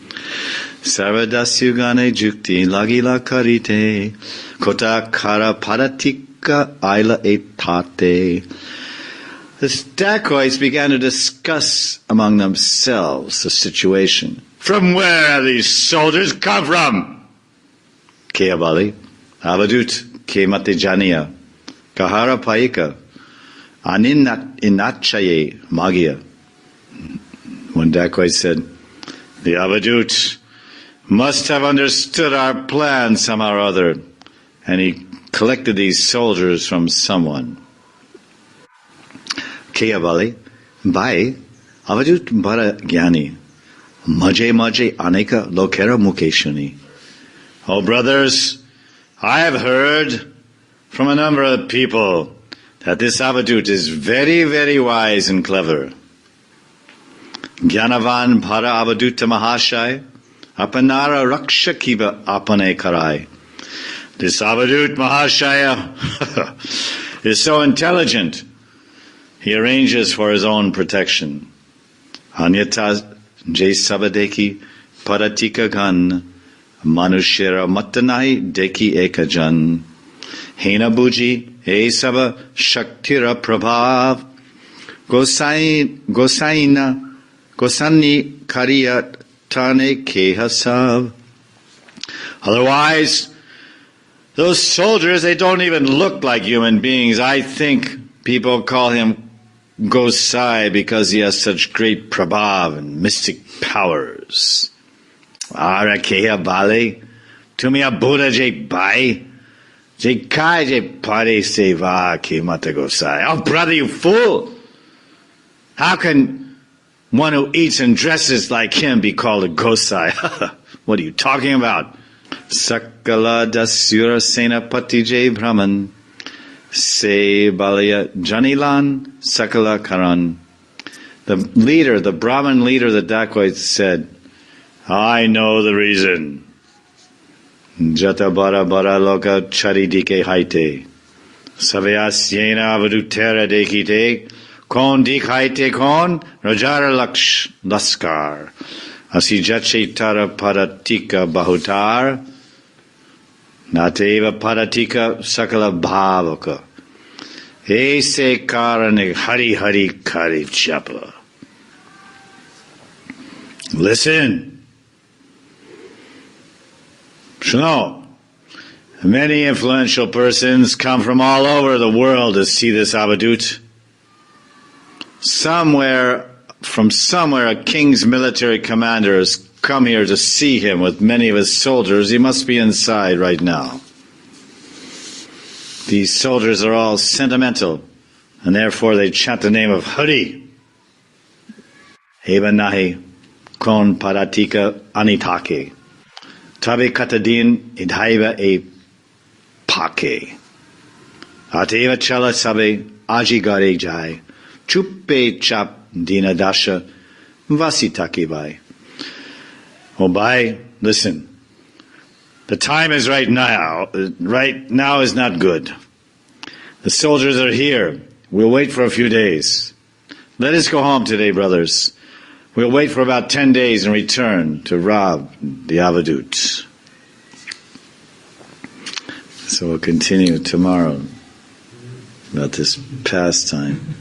Sarvadasyugane jukti lagila karite kota kara paratika aila etate. The dacoits began to discuss among themselves the situation. From where have these soldiers come from? Keabali, Avadut, Kemate Jania, Kahara Paika, Aninat Inachaye Magia. One dacoit said, The Avadut must have understood our plan somehow or other, and he collected these soldiers from someone. Keyavali, Bhai, Avadut Bara Gyani, Maje Maje Aneka Lokera Mukeshani. Oh, brothers, I have heard from a number of people that this Avadut is very, very wise and clever. Gyanavan Bhara Avaduta Mahashai, Apanara Rakshakiva Apane Karai. This Avadut Mahashaya is so intelligent, he arranges for his own protection. Anyata Jai Sabadeki Paratika Gan Manushira Matanai Deki Ekajan Hena Buji E Saba Shaktira Prabhav Gosani Kariya Tane Kehasav. Otherwise, those soldiers, they don't even look like human beings. I think people call him Gosai because he has such great prabhav and mystic powers. Arakeha Bale, Tumia Buddha J Bai, J Kai J Pare Seva Kimata Gosai. Oh, brother, you fool! How can one who eats and dresses like him be called a Gosai? What are you talking about? Sakala Dasyura Senapati J Brahman, Se Balaya Janilan Sakala Karan. The leader, the Brahmin leader of the dacoits said, I know the reason. Jata bara bara loka charidike haite. Saveyasyena avadutera dekite. Kon dikhaite kon rajara laksh laskar. Asijache tara paratika bahutar. Nateva paratika sakala bhavaka. Ese karane hari hari kari chapa. Listen. Shno, many influential persons come from all over the world to see this Avadut. From somewhere, a king's military commander has come here to see him with many of his soldiers. He must be inside right now. These soldiers are all sentimental, and therefore they chant the name of Hari. Eva nahi kon paratika anitake. Tabe katadin idhaiva e pake. Ateva chala sabe ajigare jai. Chuppe chap dina dasha vasitake vai. Oh, bhai, listen. The time is right now. Right now is not good. The soldiers are here. We'll wait for a few days. Let us go home today, brothers. We'll wait for about 10 days and return to rob the Avadut. So we'll continue tomorrow about this pastime.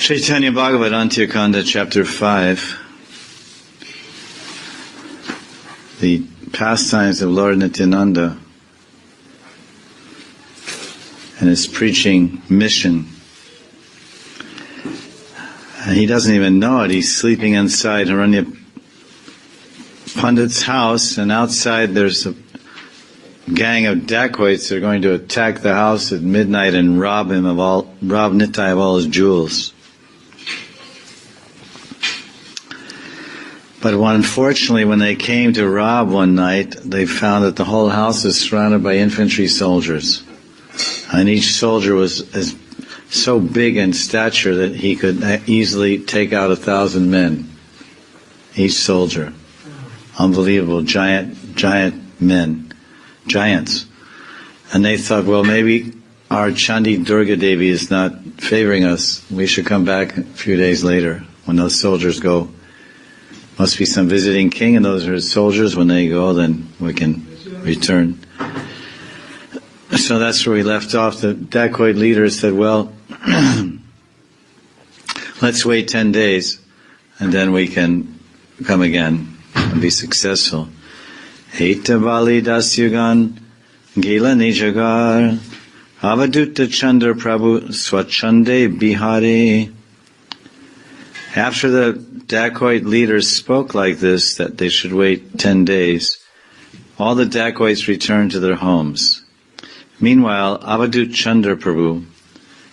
Chaitanya Bhagavat, Antyakanda, Chapter 5. The pastimes of Lord Nityananda and his preaching mission. And he doesn't even know it. He's sleeping inside Haranya Pandit's house, and outside there's a gang of dacoits that are going to attack the house at midnight and rob Nitai of all his jewels. But unfortunately, when they came to rob one night, they found that the whole house was surrounded by infantry soldiers. And each soldier was so big in stature that he could easily take out 1,000 men. Each soldier. Unbelievable, giant men. Giants. And they thought, well, maybe our Chandi Durga Devi is not favoring us. We should come back a few days later when those soldiers go. Must be some visiting king, and those are his soldiers. When they go, then we can return. So that's where we left off. The dacoit leader said, well, let's wait 10 days and then we can come again and be successful. Heta Bali Dasyugan Gila Nijagar Avadutta Chandra Prabhu Swachande Bihari. After the dacoit leaders spoke like this, that they should wait 10 days, all the dacoits returned to their homes. Meanwhile, Avadut Chandra Prabhu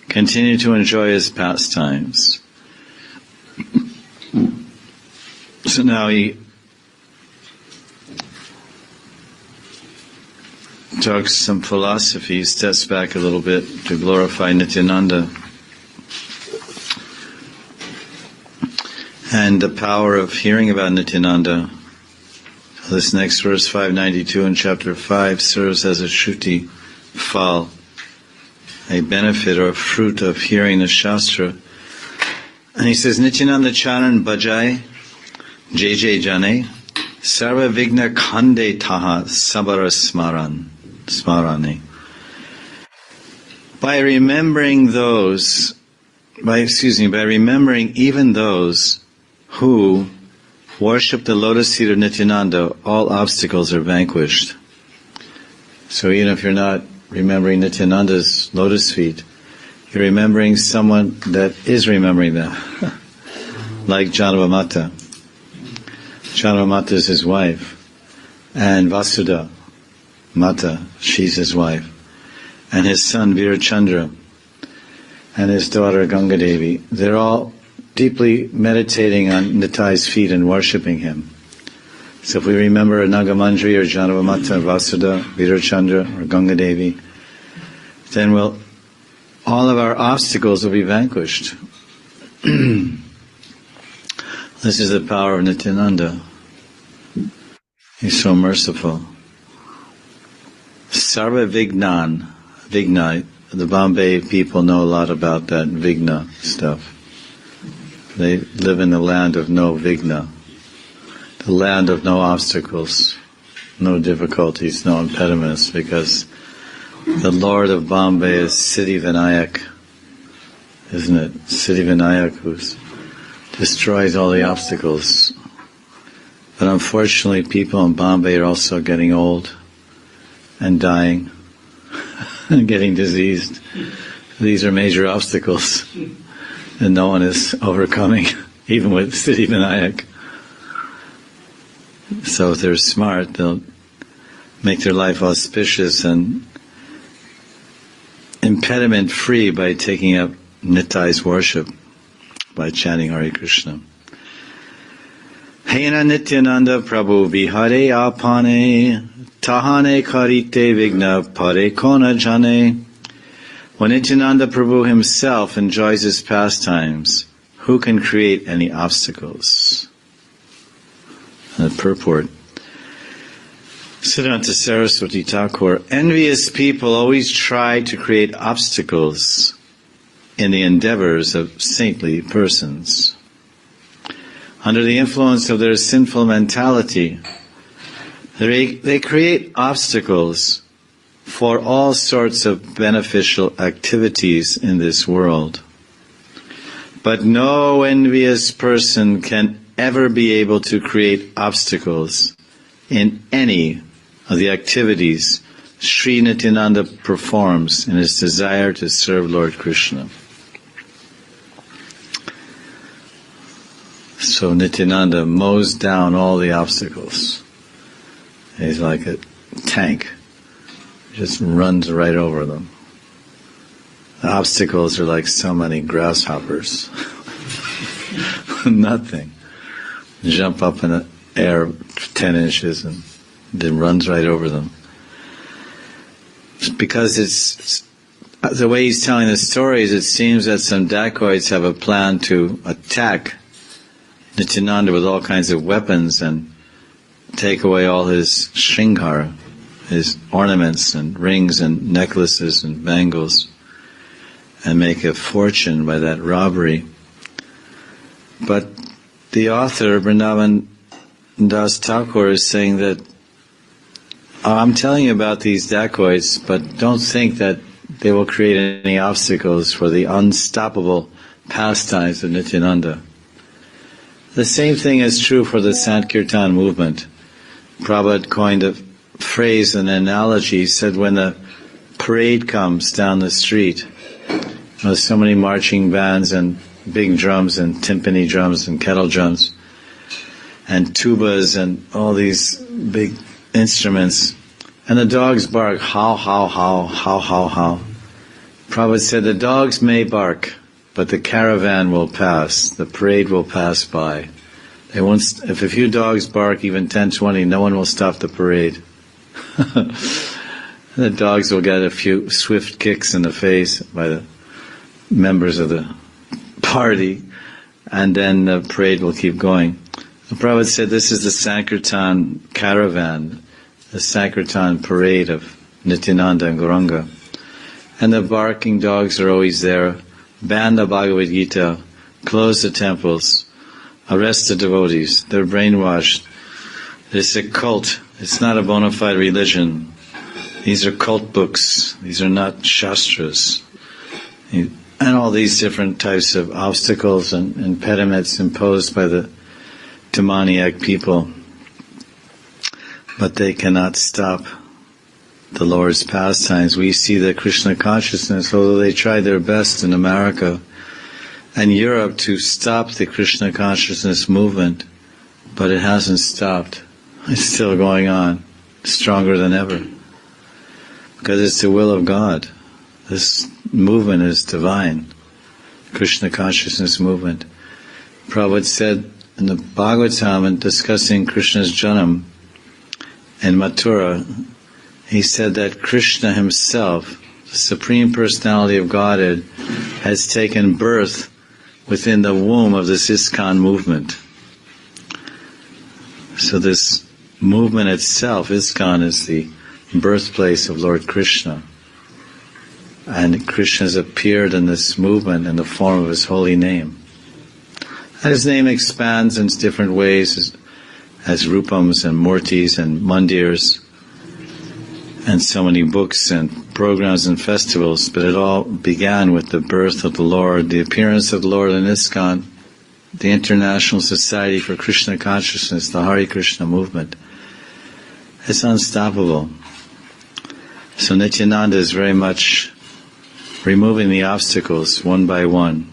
continued to enjoy his pastimes. So now he talks some philosophy, he steps back a little bit to glorify Nityananda and the power of hearing about Nityananda. This next verse, 592 in chapter 5, serves as a Shruti phal, a benefit or a fruit of hearing the Shastra. And he says, Nityananda Charan Bajai Jai Jane Sarva Vigna Khande Taha Sabara Smarani. By remembering even those who worship the lotus feet of Nityananda, all obstacles are vanquished. So even if you're not remembering Nityananda's lotus feet, you're remembering someone that is remembering them. Like Janavamata. Janavamata is his wife. And Vasudha Mata, she's his wife. And his son Virachandra. And his daughter Ganga Devi. They're all deeply meditating on Nitai's feet and worshipping him. So if we remember Nagamandri or Janavamata, Vasudha, Virachandra or Ganga Devi, then all of our obstacles will be vanquished. This is the power of Nityananda. He's so merciful. Sarva Vignan. Vigna. The Bombay people know a lot about that Vigna stuff. They live in the land of no Vigna. The land of no obstacles, no difficulties, no impediments, because the Lord of Bombay is Siddhi Vinayak, isn't it? Siddhi Vinayak, who destroys all the obstacles. But unfortunately, people in Bombay are also getting old and dying and getting diseased. These are major obstacles, and no one is overcoming, even with Siddhi Vinayak. So if they're smart, they'll make their life auspicious and impediment-free by taking up Nitai's worship, by chanting Hare Krishna. Hena Nityananda Prabhu Vihare Apane Tahane Karite Vigna Pare Kona Jane. When Nityananda Prabhu himself enjoys his pastimes, who can create any obstacles? The purport. Siddhanta Saraswati Thakur, envious people always try to create obstacles in the endeavors of saintly persons. Under the influence of their sinful mentality, they create obstacles for all sorts of beneficial activities in this world. But no envious person can ever be able to create obstacles in any of the activities Sri Nityananda performs in his desire to serve Lord Krishna. So Nityananda mows down all the obstacles. He's like a tank. He just runs right over them. The obstacles are like so many grasshoppers. Nothing. Jump up in the air 10 inches and then runs right over them. Because it's the way he's telling the stories, it seems that some dacoits have a plan to attack Nityananda with all kinds of weapons and take away all his shringhara, his ornaments and rings and necklaces and bangles, and make a fortune by that robbery. But the author, Vrindavan Das Thakur, is saying that, I'm telling you about these dacoits, but don't think that they will create any obstacles for the unstoppable pastimes of Nityananda. The same thing is true for the Sankirtan movement. Prabhupada coined a phrase, an analogy. He said when the parade comes down the street, there's so many marching bands and big drums and timpani drums and kettle drums and tubas and all these big instruments, and the dogs bark, how, how, how, how, how, how. Prabhupada said the dogs may bark, but the caravan will pass, the parade will pass by. They won't. If a few dogs bark, even 10, 20, no one will stop the parade. The dogs will get a few swift kicks in the face by the members of the party, and then the parade will keep going. The Prabhupada said this is the Sankirtan caravan, the Sankirtan parade of Nityananda and Gauranga. And the barking dogs are always there, ban the Bhagavad Gita, close the temples, arrest the devotees. They're brainwashed. It's a cult. It's not a bona fide religion. These are cult books. These are not shastras. And all these different types of obstacles and impediments imposed by the demoniac people. But they cannot stop the Lord's pastimes. We see that Krishna consciousness, although they tried their best in America and Europe to stop the Krishna consciousness movement, but it hasn't stopped. It's still going on, stronger than ever. Because it's the will of God. This movement is divine. Krishna consciousness movement. Prabhupada said in the Bhagavatam, in discussing Krishna's janam in Mathura, he said that Krishna himself, the Supreme Personality of Godhead, has taken birth within the womb of this ISKCON movement. So this movement itself, ISKCON, is the birthplace of Lord Krishna. And Krishna has appeared in this movement in the form of his holy name. And his name expands in different ways as Rupams and Murtis and Mandirs and so many books and programs and festivals, but it all began with the birth of the Lord, the appearance of the Lord in ISKCON, the International Society for Krishna Consciousness, the Hare Krishna movement. It's unstoppable. So Nityananda is very much removing the obstacles one by one.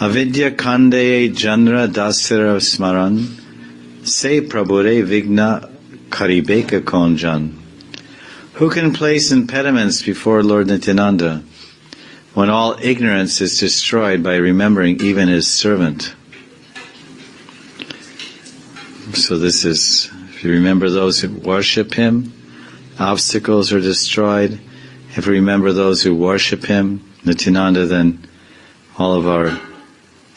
Avidya kande janra dasira smaran, se prabhure vigna karibeka konjan. Who can place impediments before Lord Nityananda when all ignorance is destroyed by remembering even his servant? So this is, if you remember those who worship him, obstacles are destroyed. If we remember those who worship him, Nityananda, then all of our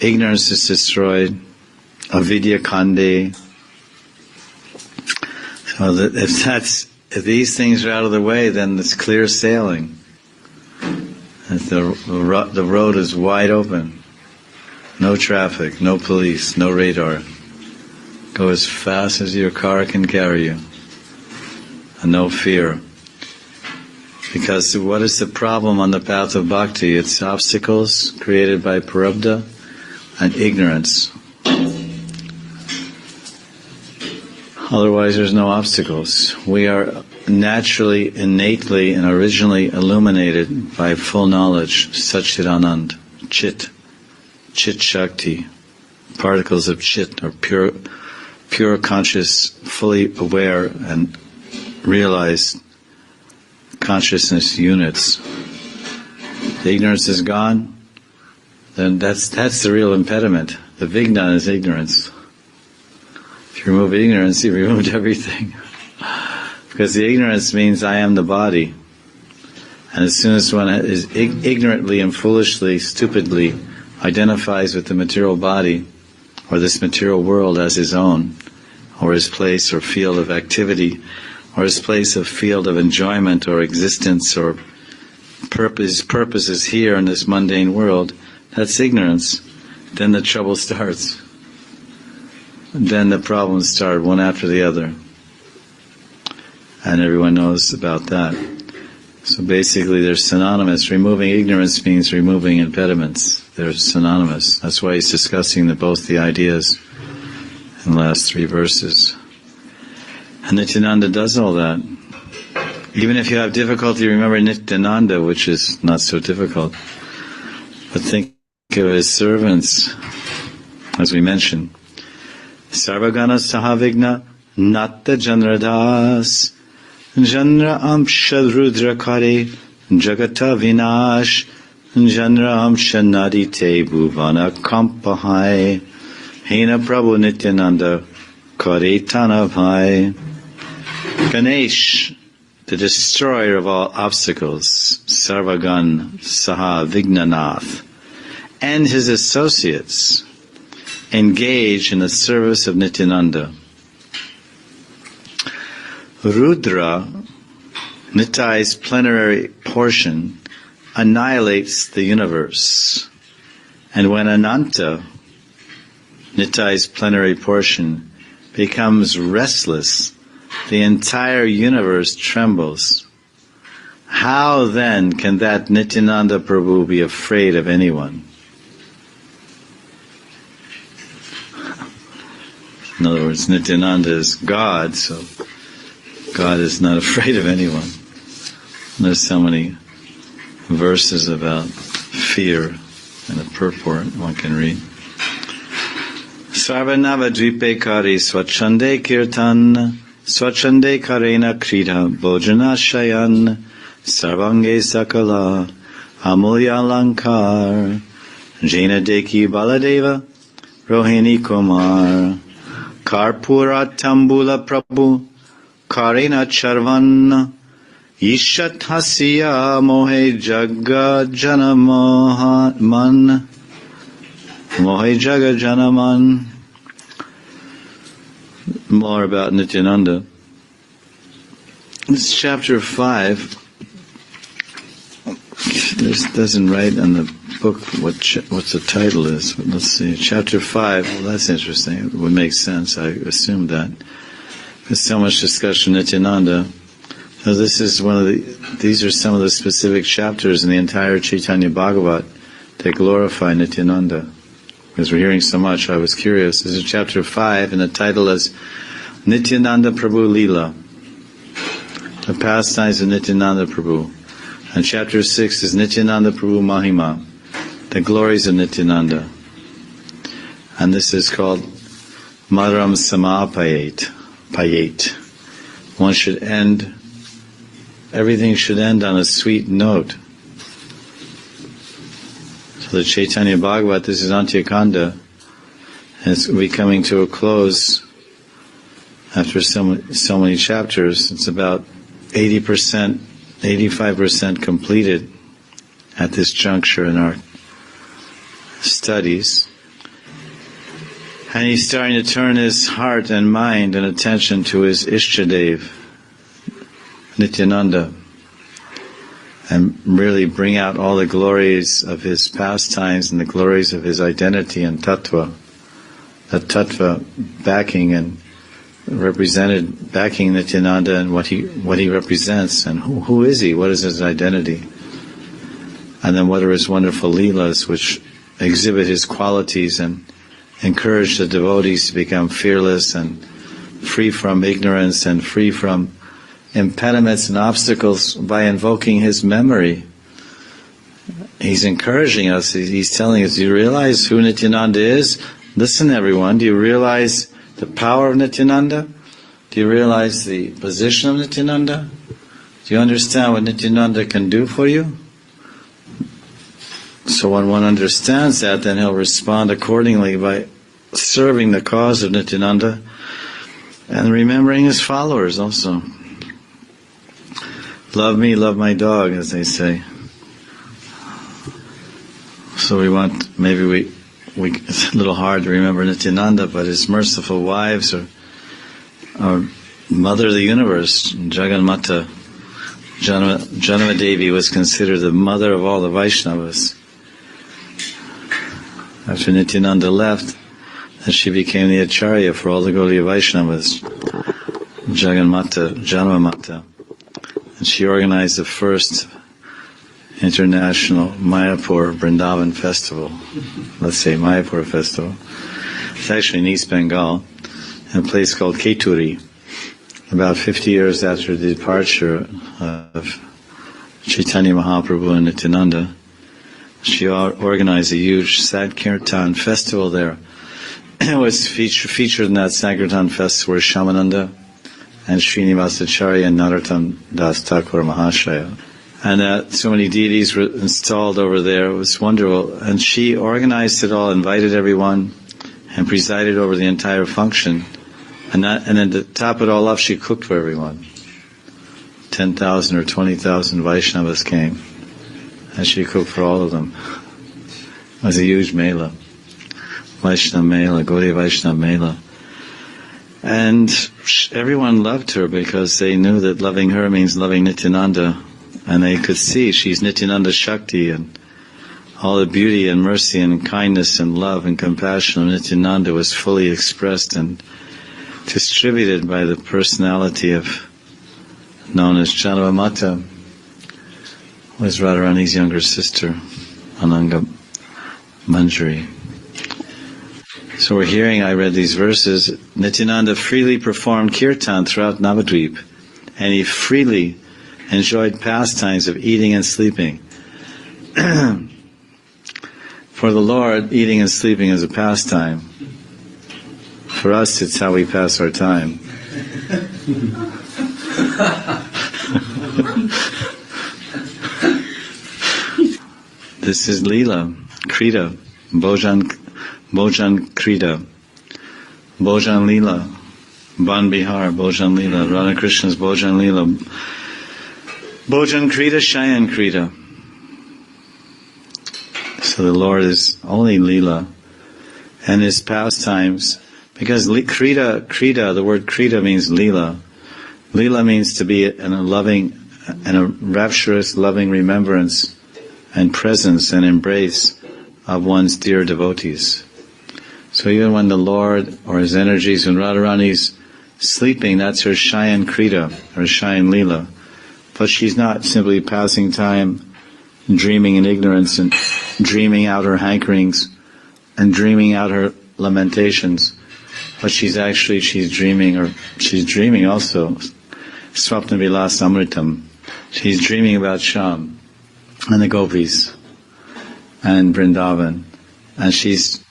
ignorance is destroyed. Avidya kande. So that if these things are out of the way, then it's clear sailing. The road is wide open. No traffic, no police, no radar. Go as fast as your car can carry you. And no fear. Because what is the problem on the path of bhakti? It's obstacles created by prarabdha and ignorance. Otherwise there's no obstacles. We are naturally, innately, and originally illuminated by full knowledge, Satchidanand, Chit Shakti, particles of Chit, or pure conscious, fully aware and realized consciousness units. The ignorance is gone, then that's the real impediment. The vigna is ignorance. If you remove ignorance, you removed everything. Because the ignorance means I am the body. And as soon as one is ignorantly and foolishly, stupidly identifies with the material body, or this material world as his own, or his place or field of activity, or his place of field of enjoyment or existence or purpose is here in this mundane world, that's ignorance. Then the trouble starts. Then the problems start one after the other. And everyone knows about that. So basically they're synonymous. Removing ignorance means removing impediments. They're synonymous. That's why he's discussing both the ideas in the last 3 verses. And Nityananda does all that. Even if you have difficulty remembering Nityananda, which is not so difficult, but think of his servants, as we mentioned. Sarvagana Sahavigna Natta Janradas Janra Amsha Rudra Kare Jagata Vinash Janra Amsha Nadite Bhuvana Kampahai Hena Prabhu Nityananda Kare Tanavai. Ganesh, the destroyer of all obstacles, Sarvagan Saha Vignanath, and his associates engage in the service of Nityananda. Rudra, Nitai's plenary portion, annihilates the universe. And when Ananta, Nitai's plenary portion, becomes restless, the entire universe trembles. How then can that Nityananda Prabhu be afraid of anyone? In other words, Nityananda is God, so God is not afraid of anyone. There's so many verses about fear and the purport one can read. Sarvanava Dvipe Kari Swachande Kirtan Swachande Karena Krita Bojana Shayan Sarvange Sakala Amulya Lankar Jaina Deki Baladeva Rohini Kumar Karpura Tambula Prabhu Karena Charvan Ishat Hasya Mohe Jaga Janaman Mohe Jaga Janaman. More about Nityananda. This is chapter 5. This doesn't write on the book what the title is. But let's see. Chapter 5. Well, that's interesting. It would make sense. I assumed that. There's so much discussion of Nityananda. So this is these are some of the specific chapters in the entire Chaitanya Bhagavat that glorify Nityananda. Because we're hearing so much, I was curious. This is chapter 5, and the title is Nityananda Prabhu Leela, the pastimes of Nityananda Prabhu. And chapter 6 is Nityananda Prabhu Mahima, the glories of Nityananda. And this is called Madharam Samapayet. One should everything should end on a sweet note. So the Chaitanya Bhagavat, this is Antyakanda, is coming to a close after so many chapters. It's about 80%, 85% completed at this juncture in our studies. And he's starting to turn his heart and mind and attention to his Ishtadev, Nityananda, and really bring out all the glories of his pastimes and the glories of his identity and tattva. The tattva backing and backing Nityananda and what he represents and who is he, what is his identity, and then what are his wonderful leelas which exhibit his qualities and encourage the devotees to become fearless and free from ignorance and free from impediments and obstacles by invoking his memory. He's encouraging us, he's telling us, do you realize who Nityananda is? Listen everyone, do you realize the power of Nityananda? Do you realize the position of Nityananda? Do you understand what Nityananda can do for you? So when one understands that, then he'll respond accordingly by serving the cause of Nityananda and remembering his followers also. Love me, love my dog, as they say. So it's a little hard to remember Nityananda, but his merciful wives are Mother of the Universe. Jaganmata, Janamadevi was considered the mother of all the Vaishnavas. After Nityananda left, then she became the Acharya for all the Gaudiya Vaishnavas, Jaganmata, Janamata. And she organized the first international Mayapur Vrindavan festival. Let's say Mayapur festival. It's actually in East Bengal, in a place called Keturi. About 50 years after the departure of Chaitanya Mahaprabhu and Nityananda, she organized a huge Sankirtan festival there. It was featured in that Sankirtan festival were Shamananda and Srinivasacharya and Narottam Das Thakur Mahashaya. And so many deities were installed over there. It was wonderful. And she organized it all, invited everyone, and presided over the entire function. And then to top it all off, she cooked for everyone. 10,000 or 20,000 Vaishnavas came, and she cooked for all of them. It was a huge mela, Vaishnava mela, Gaudiya Vaishnava mela. And everyone loved her because they knew that loving her means loving Nityananda, and they could see she's Nityananda Shakti, and all the beauty and mercy and kindness and love and compassion of Nityananda was fully expressed and distributed by the personality of known as Janava Mata, was Radharani's younger sister, Ananga Manjari. So we're hearing, I read these verses, Nityananda freely performed kirtan throughout Navadvip, and he freely enjoyed pastimes of eating and sleeping. For the Lord, eating and sleeping is a pastime. For us, it's how we pass our time. This is Leela, Krita, Bojan Krita, Bojan Leela, Ban Bihar, Bojan Leela, Radha Krishna's Bojan Leela, Bojan Krita, Shayan Krita. So the Lord is only Leela, and his pastimes, because Krita, the word Krita means Leela. Leela means to be in a loving and a rapturous, loving remembrance and presence and embrace of one's dear devotees. So even when the Lord or his energies, when Radharani's sleeping, that's her Shayan Krita, her Shayan Leela. But she's not simply passing time, dreaming in ignorance and dreaming out her hankerings and dreaming out her lamentations. But she's dreaming also, Swapna Vilas Amritam. She's dreaming about Sham and the gopis and Vrindavan. And she's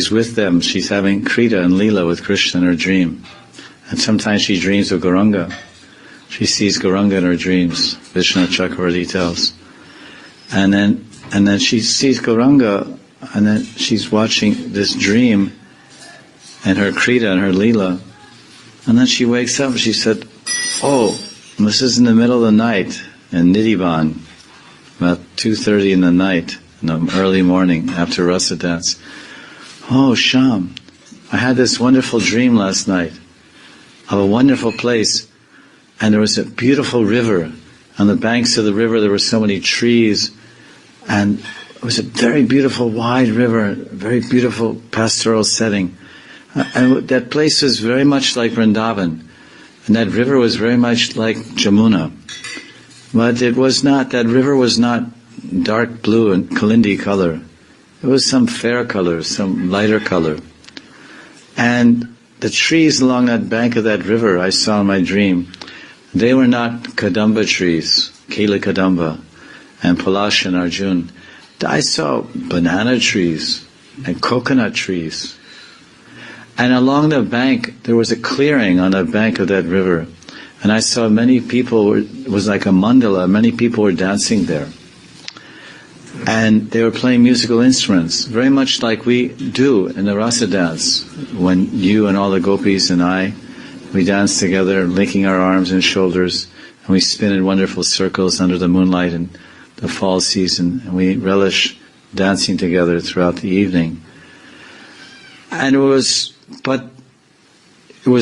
with them. She's having Krita and Leela with Krishna in her dream. And sometimes she dreams of Gauranga. She sees Gauranga in her dreams, Vishnu Chakravarti tells. And then she sees Gauranga, and then she's watching this dream and her Krita and her Leela. And then she wakes up and she said, oh, this is in the middle of the night in Nidhivan, about 2:30 in the night, in the early morning after Rasa dance. Oh, Sham, I had this wonderful dream last night of a wonderful place, and there was a beautiful river. On the banks of the river there were so many trees, and it was a very beautiful wide river, very beautiful pastoral setting. And that place was very much like Vrindavan, and that river was very much like Jamuna. But it was not, that river was not dark blue and Kalindi color. It was some fair color, some lighter color. And the trees along that bank of that river I saw in my dream, they were not Kadamba trees, Kela Kadamba and Palash and Arjun. I saw banana trees and coconut trees. And along the bank, there was a clearing on the bank of that river. And I saw many people, it was like a mandala, many people were dancing there. And they were playing musical instruments, very much like we do in the rasa dance, when you and all the gopis and I, we dance together, linking our arms and shoulders, and we spin in wonderful circles under the moonlight in the fall season, and we relish dancing together throughout the evening. And it was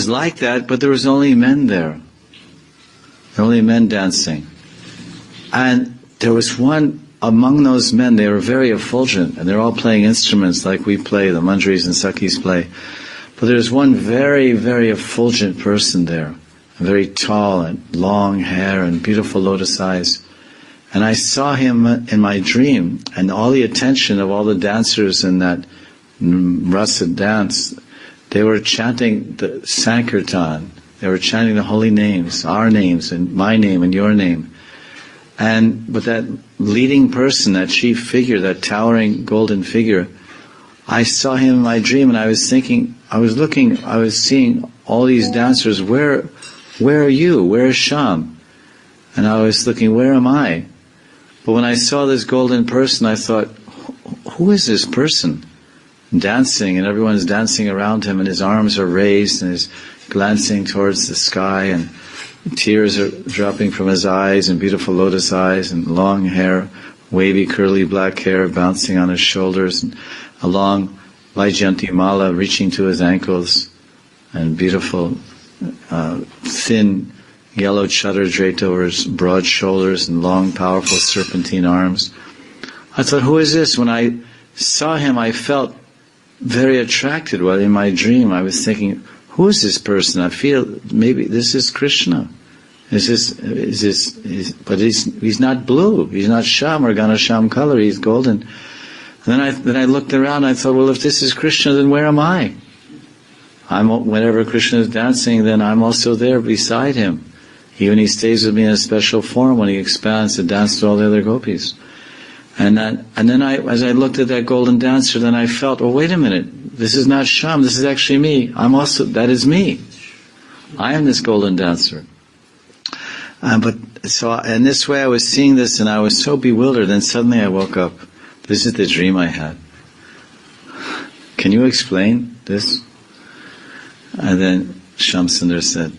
like that, but there was only men there. There were only men dancing. And there was one among those men, they were very effulgent, and they're all playing instruments like we play, the Manjaris and Sakhis play. But there's one very, very effulgent person there. very tall and long hair and beautiful lotus eyes. And I saw him in my dream, and all the attention of all the dancers in that rasa dance, they were chanting the Sankirtan. They were chanting the holy names, our names, and my name, and your name. But that leading person, that chief figure, that towering golden figure, I saw him in my dream, and I was thinking, I was seeing all these dancers. Where are you? Where is Sham? And I was looking, where am I? But when I saw this golden person, I thought, who is this person? Dancing, and everyone's dancing around him, and his arms are raised, and he's glancing towards the sky, and tears are dropping from his eyes, and beautiful lotus eyes, and long hair, wavy curly black hair bouncing on his shoulders, and a long Vaijayanti mala reaching to his ankles, and beautiful thin yellow chadar draped over his broad shoulders, and long powerful serpentine arms. I thought, who is this? When I saw him, I felt very attracted. While in my dream I was thinking, who is this person? I feel maybe this is Krishna. But he's not blue. He's not Sham or Gana Sham color. He's golden. And then I looked around. I thought, well, if this is Krishna, then where am I? Whenever Krishna is dancing, then I'm also there beside him. Even he stays with me in a special form when he expands to dance to all the other gopis. And then as I looked at that golden dancer, then I felt, oh, wait a minute, this is not Sham, this is actually me. That is me. I am this golden dancer. So in this way I was seeing this, and I was so bewildered, and suddenly I woke up. This is the dream I had. Can you explain this? And then Shamsundar said,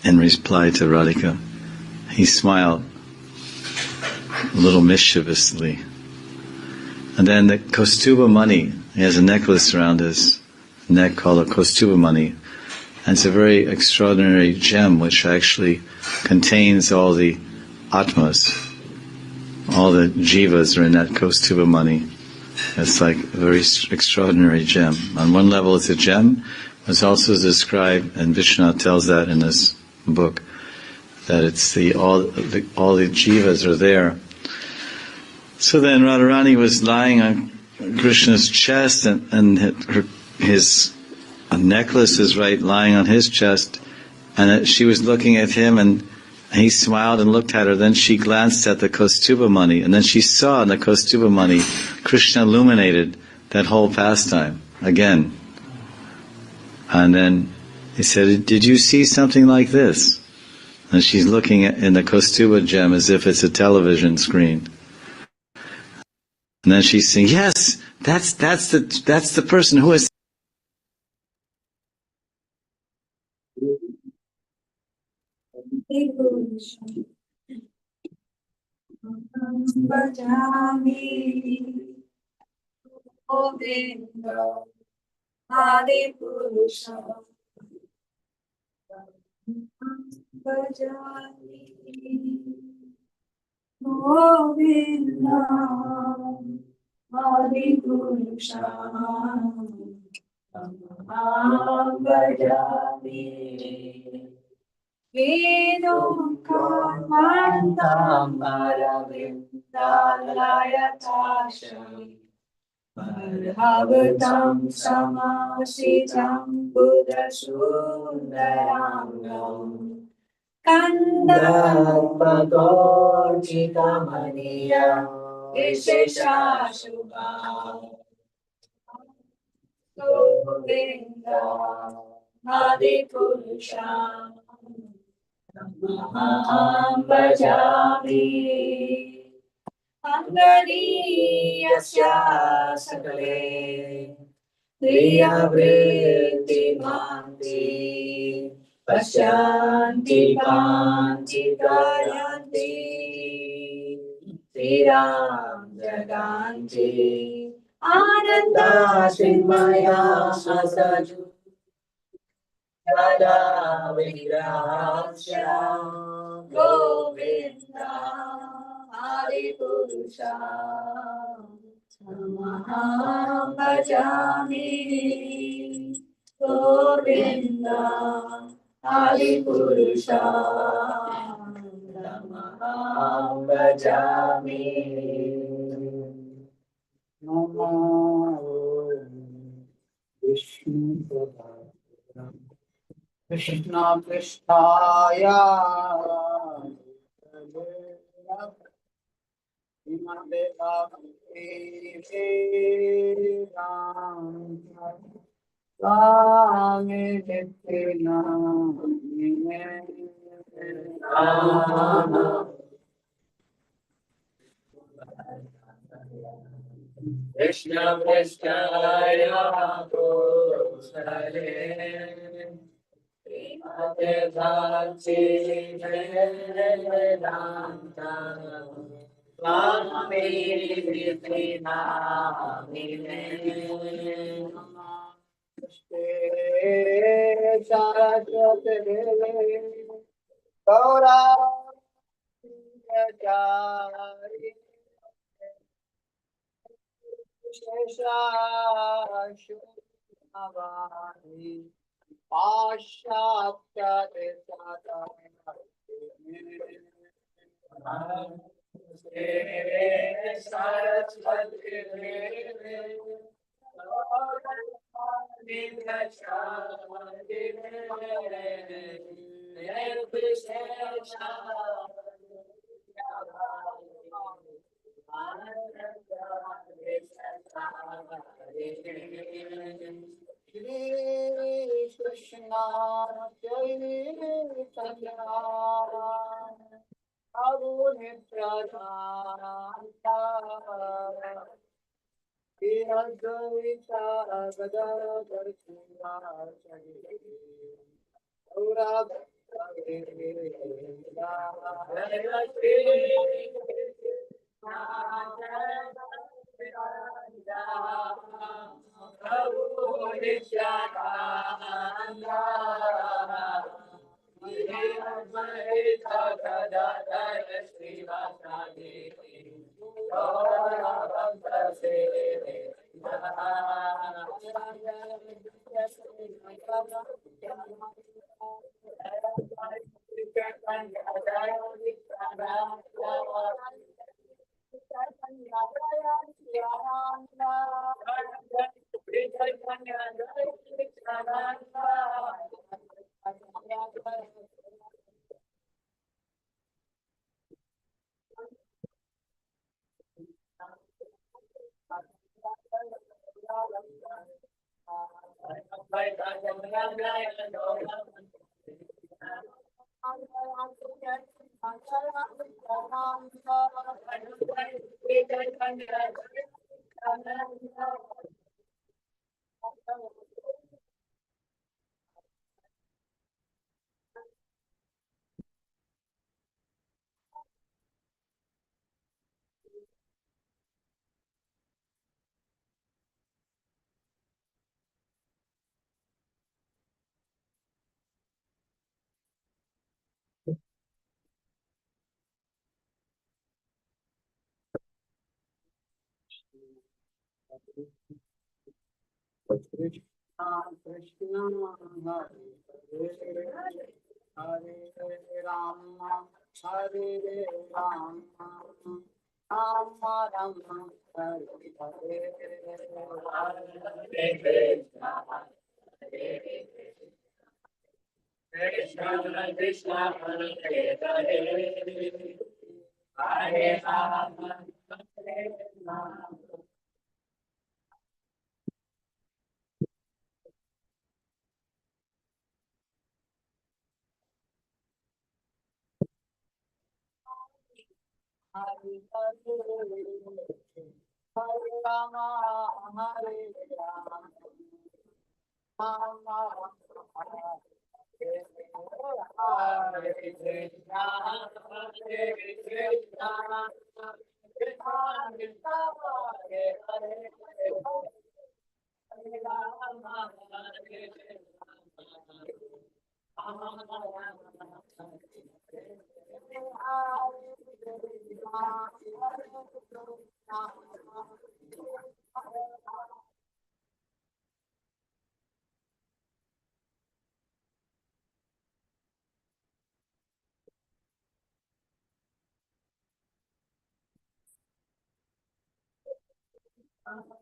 in reply to Radhika, he smiled a little mischievously. And then the Kaustuba money, he has a necklace around his neck called a Kaustuba money. And it's a very extraordinary gem which actually contains all the Atmas. All the Jivas are in that Kaustuba money. It's like a very extraordinary gem. On one level it's a gem, but it's also described, and Vishnu tells that in this book, that it's all the Jivas are there. So then Radharani was lying on Krishna's chest, and his necklace is lying on his chest, and she was looking at him, and he smiled and looked at her. Then she glanced at the Kaustuba money, and then she saw in the Kaustuba money Krishna illuminated that whole pastime again. And then he said, did you see something like this? And she's looking in the Kaustuba gem as if it's a television screen. And then she's saying, yes, that's the person who is. Govinda, Adi Purusha, Bhajami, Vedam Karmantam Aravindalayatasha, Bhagavatam Samasitam Buddha Sundarangam, Kandarpatorchitamaniya Visheshashubha Govinda Adipurusha Namaham Bhajami Angariyasya Sakale Priyavritti Bhanti Pasyanti Kanti Gayanti Tiram Jaganti Ananda Srimaya Asaju Yada Virasya Govinda Adipurusha Namaham Bhajami Govinda Adipurusha Namaham Bhajami. Namo Vishnu Krishna Krishnaya Imade Bhakti Dhira Swami Nityana Krishna Krishna Bhutale Imade Bhakti Vedanta Swami Nityana Saraswati Gaura Chari Sheshashunavani Pashatya Shri Krishna Chaitanya Prabhu Nityananda Advaita Gadadhar Sivasari Gaura Bhakta Krishna Krishna Hare Hare Rama Hare Rama Rama Rama Hare Hare Krishna Krishna Hare Hare Hare Rama Hare Rama Hare Rama, Hare Rama, Rama Rama, Hare Krishna, Hare Krishna, Krishna Krishna, Hare Hare, Hare Rama, Hare Radha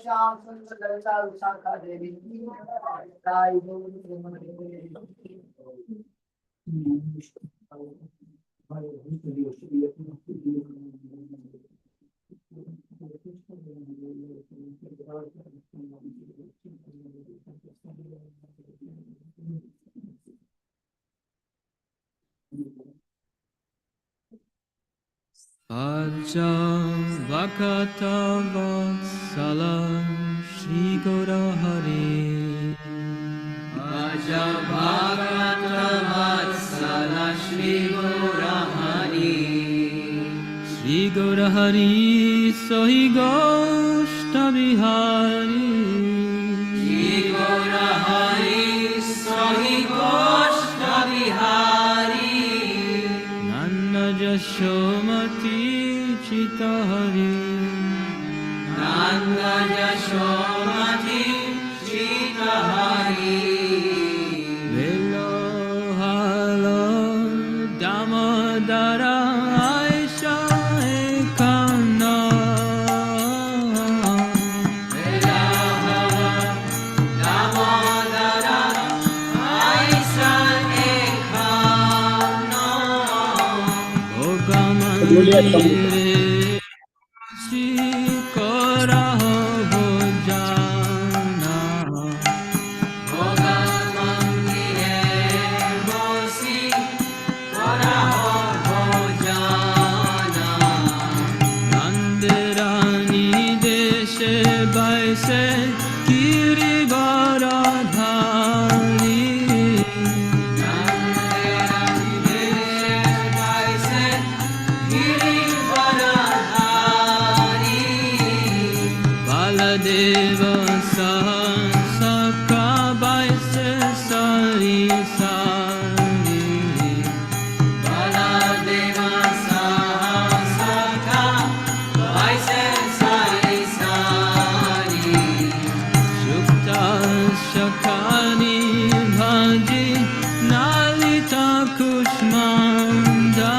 Shyam Sundar Lalita Vishakha Devi Sai Guru Aja Vakata Vatsala Shri Gora Hari Aja Vakata Vatsala Shri Gora Hari Shri Gora Hari Sohi Goshta Bihari Shri Gora Hari Sohi Goshta Bihari Nanda Jashomati Chita Hari Nanda Jashomati Chita Hari Velo Halo Damodara Aisha Ekana Velo Halo Damodara Aisha Ekana Ogamandire Kora Bhojana Ogamandire Bosi Kora Bhojana Nandirani Deshe Baise Kiri Varadhari Nandirani Deshe Baise Kiri Varadhari Baladeva Saka Baise Sari Sari Baladeva Saka Baise Sari Sari Shukta Shakani Bhaji Nalita Kushmanda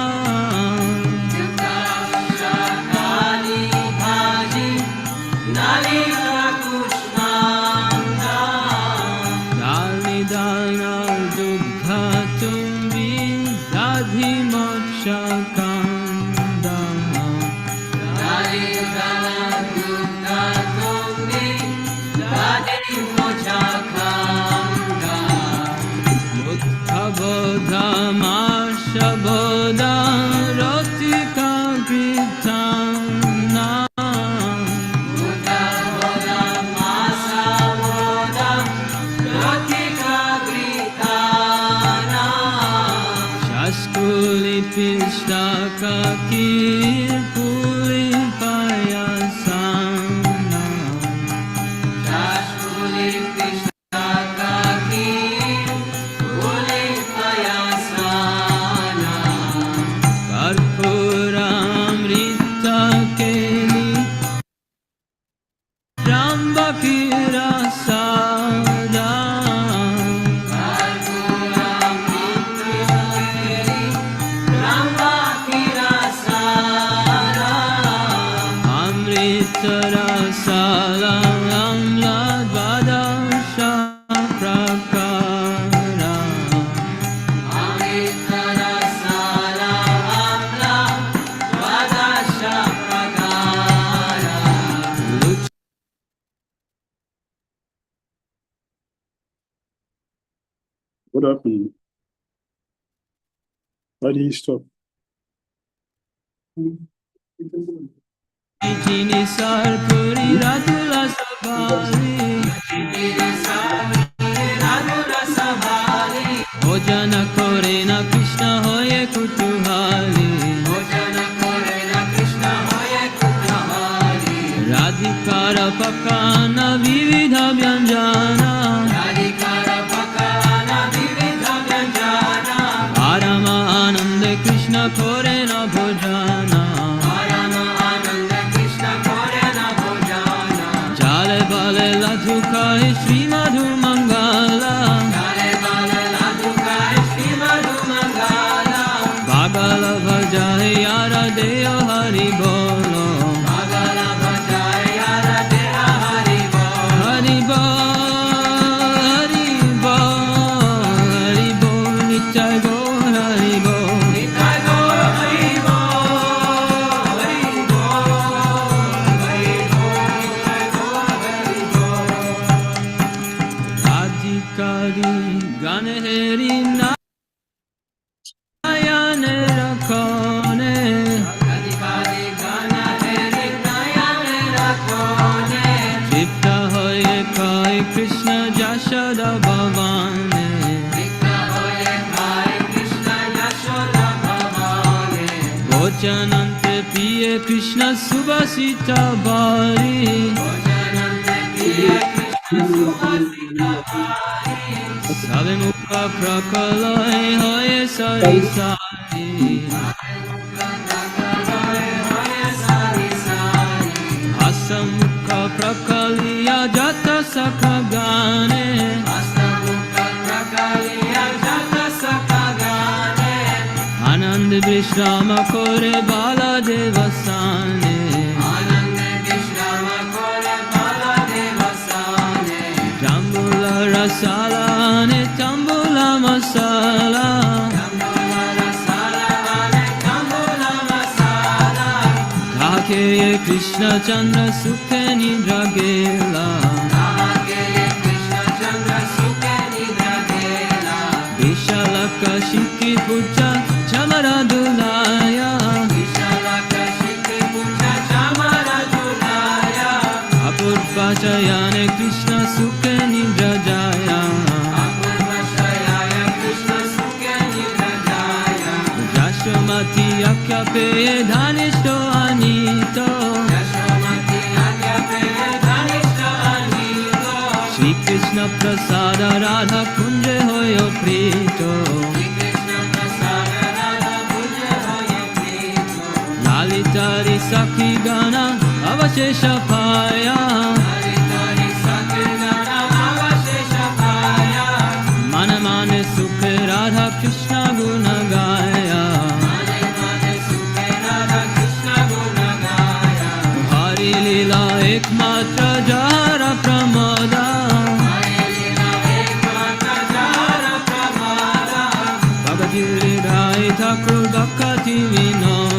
Shukta Shakani Bhaji Nalita Kushmanda Dalidana Dugdha Tumbi Dadhi Mochakanda Dalidana Dugdha Tumbi Dadhi Mochakanda Mutha Bodha Masha Bodha Rotika Gritana Mutha Bodha Masha Bodha Rotika Gritana Shaskuli Pishtaka Kirpuli Payasana put up and let you stop. Bhojana kore na Krishna hoye kutuhali. Bhojana kore na Krishna hoye kutuhali. Radhikara pakana vividha vyanjana. Radhikara pakana vividha vyanjana. Parama ananda Krishna kore na bhojana. Parama ananda Krishna kore na bhojana. Jale bale ladhu kai Shri Madhu Mangala. Bagala bhajaye yara deya hari bolo. Bagala bhajaye yara deya hari bolo. Hari bol, hari bol, hari bol, nitai bol, hari bol. Nitai bol, hari bol, hari bol, hari bol, nitai bol, hari bol. Radhikari ganeheri na. Krishna Jashoda Bhavane. Krishna hoye khai Krishna Jashoda Bhavane. Bhojanante piye Krishna Subhasita Bari. Bhojanante piye Krishna Subhasita Bari. Sabe mukha prakalay hoye sari sari. Asamukha prakaliya jata sakha gane. Asamukha prakaliya jata sakha gane. Anand vishrama kore bala devasane. Anand vishrama kore bala devasane. Jambula rasala ne tambula masala. Jambula rasala ne tambula masala. Dhake Krishna Chandra Sukhe Nidra Gela. Dhake Krishna Chandra Sukhe Nidra Gela. Vishalaka Shiki Puja Chamara Dulaya. Vishalaka Shiki Puja Chamara Dulaya. Apurva Chayane Krishna Sukhe Nidra Jaya. Apurva Chayane Krishna Sukhe Nidra Jaya. Jashamati Akya Pe Dhanishto Anito. Jashamati Akya Pe Dhanishto Anito. Shri Krishna Prasada Radha Kunje Hoyo Prito. Shri Krishna Prasada Radha Kunje Hoyo Prito. Lalitari Sakhi Gana Avashesha Paya. Lalitari Sakhi Gana Avashesha Paya. Mana Mane Sukhe Radha Krishna Guna Gaya. Mane Mane Sukhe Radha Krishna Guna Gaya. Hari Leela Ekmatra Jara Pramoda. Hari Leela Ekmatra Jara Pramoda. Bhagavad Gita Thakur Bhakti Vinoda.